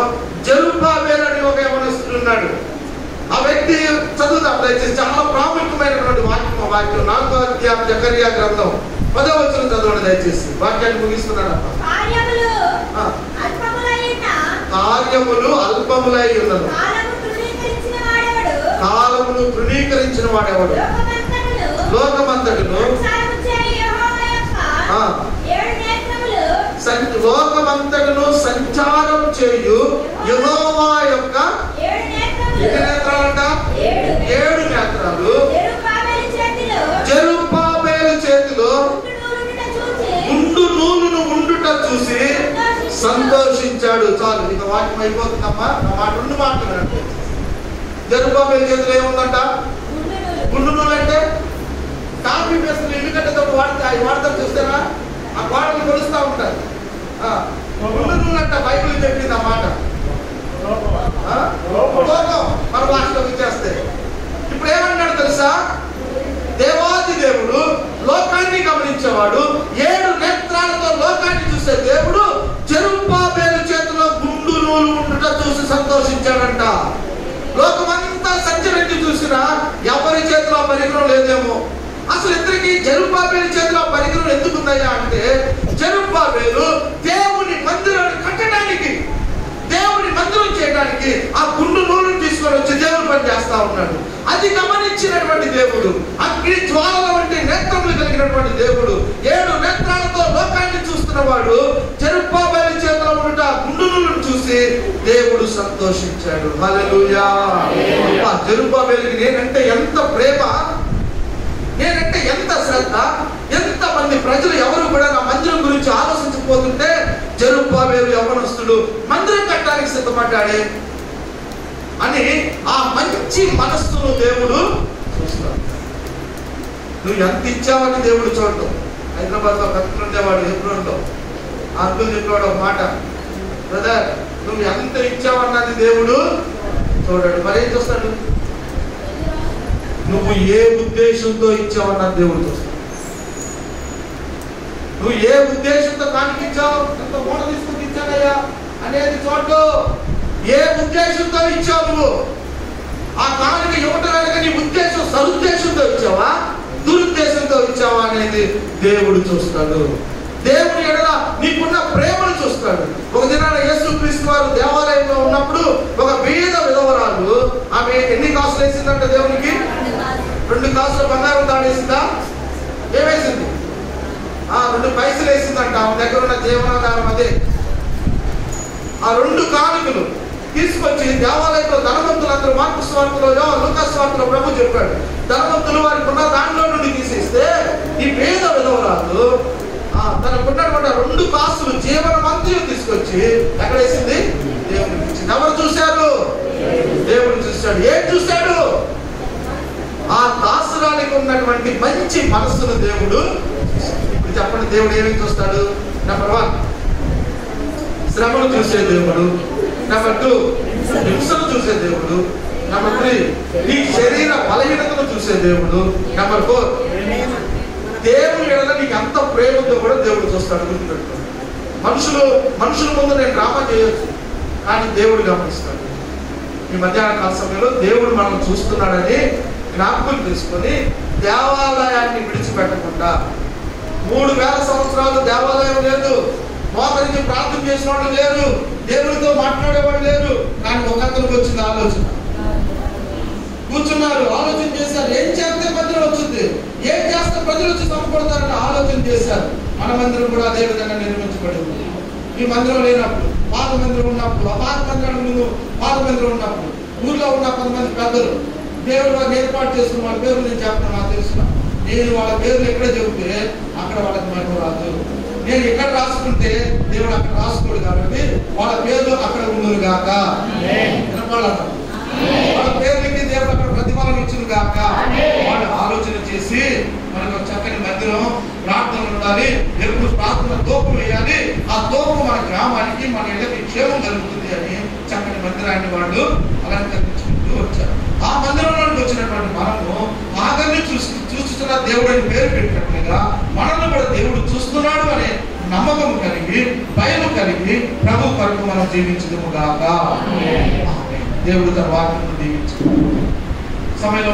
జెరుబ్బాబెలు అని ఒక యవనస్తుడు ఉన్నాడు. ఆ వ్యక్తి చదువుతాం దయచేసి, చాలా ప్రాముఖ్యమైనటువంటి వాక్యం. 4వ అధ్యాయం జకర్యా గ్రంథం 10వ వచనం చదవండి దయచేసి. వాక్యాన్ని ముగిస్తున్నాడు. కార్యములు అల్పములై ఉన్నది, కాలమును తృణీకరించిన వాడెవడు? లోకమంతటిను లోకమంతటను సంచారం చేయు యెహోవా యొక్క ఎన్ని నేత్రాలంట? 7 నేత్రాలు జెరుబ్బాబెలు చేతిలో గుండు నూలును ఉండుట చూసి సంతోషించాడు. చాలు, ఇక వాక్యం అయిపోతుందమ్మా. నా మాట 2 మాటలు. జెరుబ్బాబెలు చేతిలో ఏముందంట? గుండు నూలు అంటే కాఫీ పేస్తులు ఎందుకంటే వాడతారు చూస్తారా? ఆ గోడలు కొలుస్తూ ఉంటారు. గుండు నూలు అంట బైబిల్ చెప్పింది ఆ మాట. మన భాషలో ఇచ్చేస్తే ఇప్పుడు ఏమన్నాడు తెలుసా? దేవాది దేవుడు లోకాన్ని గమనించేవాడు, 7 నేత్రాలతో లోకాన్ని చూసే దేవుడు జెరుబ్బాబెలు చేతిలో గుండు నూలు ఉండుట చూసి సంతోషించాడంట. లోకమంతా సంచరించి చూసినా ఎవరి చేతిలో పరికరం లేదేమో. అసలు ఇద్దరికి జెరుబ్బాబెలు చేతిలో పరికరం ఎందుకుందయ్యా అంటే, జెరుబ్బాబెలు దేవుని మందిరాన్ని కట్టడానికి, దేవుని మందిరం చేయడానికి ఆ గుండు నూలును తీసుకొని తీసుకొని వచ్చి దేవుడు పని చేస్తా ఉన్నాడు. అది గమనించినటువంటి దేవుడు, అగ్ని జ్వాలల వంటి నేత్రములు కలిగినటువంటి దేవుడు, 7 నేత్రాలతో లోకాన్ని చూస్తున్నవాడు జెరుబ్బాబెలు చేతిలో ఉన్న గుండులను చూసి దేవుడు సంతోషించాడు. హల్లెలూయా. జెరుబ్బాబెలుకి నేనంటే ఎంత ప్రేమ, నేనంటే ఎంత శ్రద్ధ, ఎంత మంది ప్రజలు ఎవరు కూడా నా మందిరం గురించి ఆలోచించకపోతుంటే జెరుబ్బాబెలు యవ్వనస్తుడు మందిరం కట్టడానికి సిద్ధపడ్డాడే అని ఆ మంచి మనస్సును దేవుడు చూస్తాడు. నువ్వు ఎంత ఇచ్చావని దేవుడు చూడటం. హైదరాబాద్ లో కత్తులు ఉండేవాడు ఎప్పుడుండో అంకులు చెప్పేవాడు ఒక మాట, బ్రదర్ నువ్వు ఎంత ఇచ్చావన్నది దేవుడు చూడాడు. మరేం చూస్తాడు? నువ్వు ఏ ఉద్దేశంతో ఇచ్చావన్నది దేవుడు చూస్తాడు. నువ్వు ఏ ఉద్దేశంతో కానికి ఇచ్చావు, ఎంత మూట తీసుకుని ఇచ్చానయ్యా అనేది చూడు. ఏ ఉద్దేశంతో ఇచ్చావు నువ్వు? ఆ కానుక ఇవ్వటం వెనక నీ ఉద్దేశం సదుద్దేశంతో ఇచ్చావా, దురుద్దేశంతో ఇచ్చావా అనేది దేవుడు చూస్తాడు. దేవుని ఎడల నీకున్న ప్రేమను చూస్తాడు. ఒక దినాన యేసుక్రీస్తు వారు దేవాలయంలో ఉన్నప్పుడు ఒక బీద విధవరాలు, ఆమె ఎన్ని కాసులు వేసిందంట దేవునికి? 2 కాసుల బంగారం తాడేసిందా? ఏమేసింది? 2 పైసలు వేసిందంట. ఆమె దగ్గర ఉన్న జీవనాధారం అదే. ఆ 2 కానుకలు తీసుకొచ్చి దేవాలయంలో ధనవంతులందరూ, మార్కు సువార్తలో లూకా సువార్తలో ప్రభు చెప్పాడు, ధనవంతులు వారికి ఉన్న దాంట్లో నుండి తీసేస్తే ఈ పేద విధవరాలు తనకున్నటువంటి 2 కాసులు జీవనమంతయు తీసుకొచ్చి ఎక్కడ వేసింది? దేవుడికి ఇచ్చింది. ఎవరు చూశారు? దేవుడు చూశాడు. ఏం చూశాడు? ఆ దాసురానికి ఉన్నటువంటి మంచి మనస్సును దేవుడు. ఇప్పుడు చెప్పండి, దేవుడు ఏమేమి చూస్తాడు? నెంబర్ 1 శ్రమను చూసే దేవుడు. నెంబర్ 2 హింసను చూసే దేవుడు. నెంబర్ 3 నీ శరీర బలహీనతను చూసే దేవుడు. నెంబర్ 4 దేవుని ఎడల నీకు ఎంత ప్రేమ ఉందో కూడా దేవుడు చూస్తాడు. గుర్తుపెట్టుకో. మనుషుల ముందు నేను డ్రామా చేయొచ్చు, కానీ దేవుడు గమనిస్తాడు. ఈ మధ్యాహ్న కాల సమయంలో దేవుడు మనం చూస్తున్నాడని జ్ఞాపకం తీసుకొని దేవాలయాన్ని విడిచిపెట్టకుండా 3000 సంవత్సరాలు దేవాలయం లేదు, మోకరించి ప్రార్థన చేసిన వాళ్ళు లేరు, దేవుడితో మాట్లాడేవాళ్ళు లేరు. కానీ ఒకరికి వచ్చింది ఆలోచన. కూర్చున్నారు, ఆలోచన చేశారు, ఏం చేస్తే మందిరం వచ్చింది, ఏం చేస్తే ప్రజలు వచ్చి సమకూడతారని ఆలోచన చేశారు. మన మందిరం కూడా అదే విధంగా నిర్మించబడింది. ఈ మందిరం లేనప్పుడు, పాత మందిరం ఉన్నప్పుడు, ఆ పాత మందిరానికి ముందు పాత మందిరం ఉన్నప్పుడు ఊర్లో ఉన్న 10 మంది పెద్దలు దేవుడు వారిని ఏర్పాటు చేసుకున్న వాళ్ళ పేర్లు నేను చెప్పను, నాకు తెలుసు. నేను వాళ్ళ పేర్లు ఎక్కడ చెబితే అక్కడ వాళ్ళకి మహిమ రాదు. నేను ఇక్కడ రాసుకుంటే దేవుడు అక్కడ రాసుకోడు. కాబట్టి వాళ్ళ పేర్లు అక్కడ ఉండదు గాక. వాళ్ళ పేర్లకి దేవుడు అక్కడ ప్రతిఫలం ఇచ్చును గాక. వాళ్ళు ఆలోచన చేసి మనకు చక్కని మందిరం, ప్రార్థన ఉండాలి, ఎప్పుడు ప్రార్థన తోపు వేయాలి, ఆ తోపు మన గ్రామానికి, మన ఇళ్ళకి క్షేమం కలుగుతుంది అని చక్కని మందిరాన్ని వాళ్ళు అలంకరించుకుంటూ వచ్చారు. ఆ మందిరంలోకి వచ్చినటువంటి మనము ఆగర్ని చూస్తున్న దేవుడిని పేరు పెట్టినట్లుగా మనల్ని కూడా దేవుడు చూస్తున్నాడు అనే నమ్మకం కలిగి, భయం కలిగి ప్రభు కొరకు మనం జీవించదుము గాక. దేవుడు తన వాక్యము దీవించు సమయంలో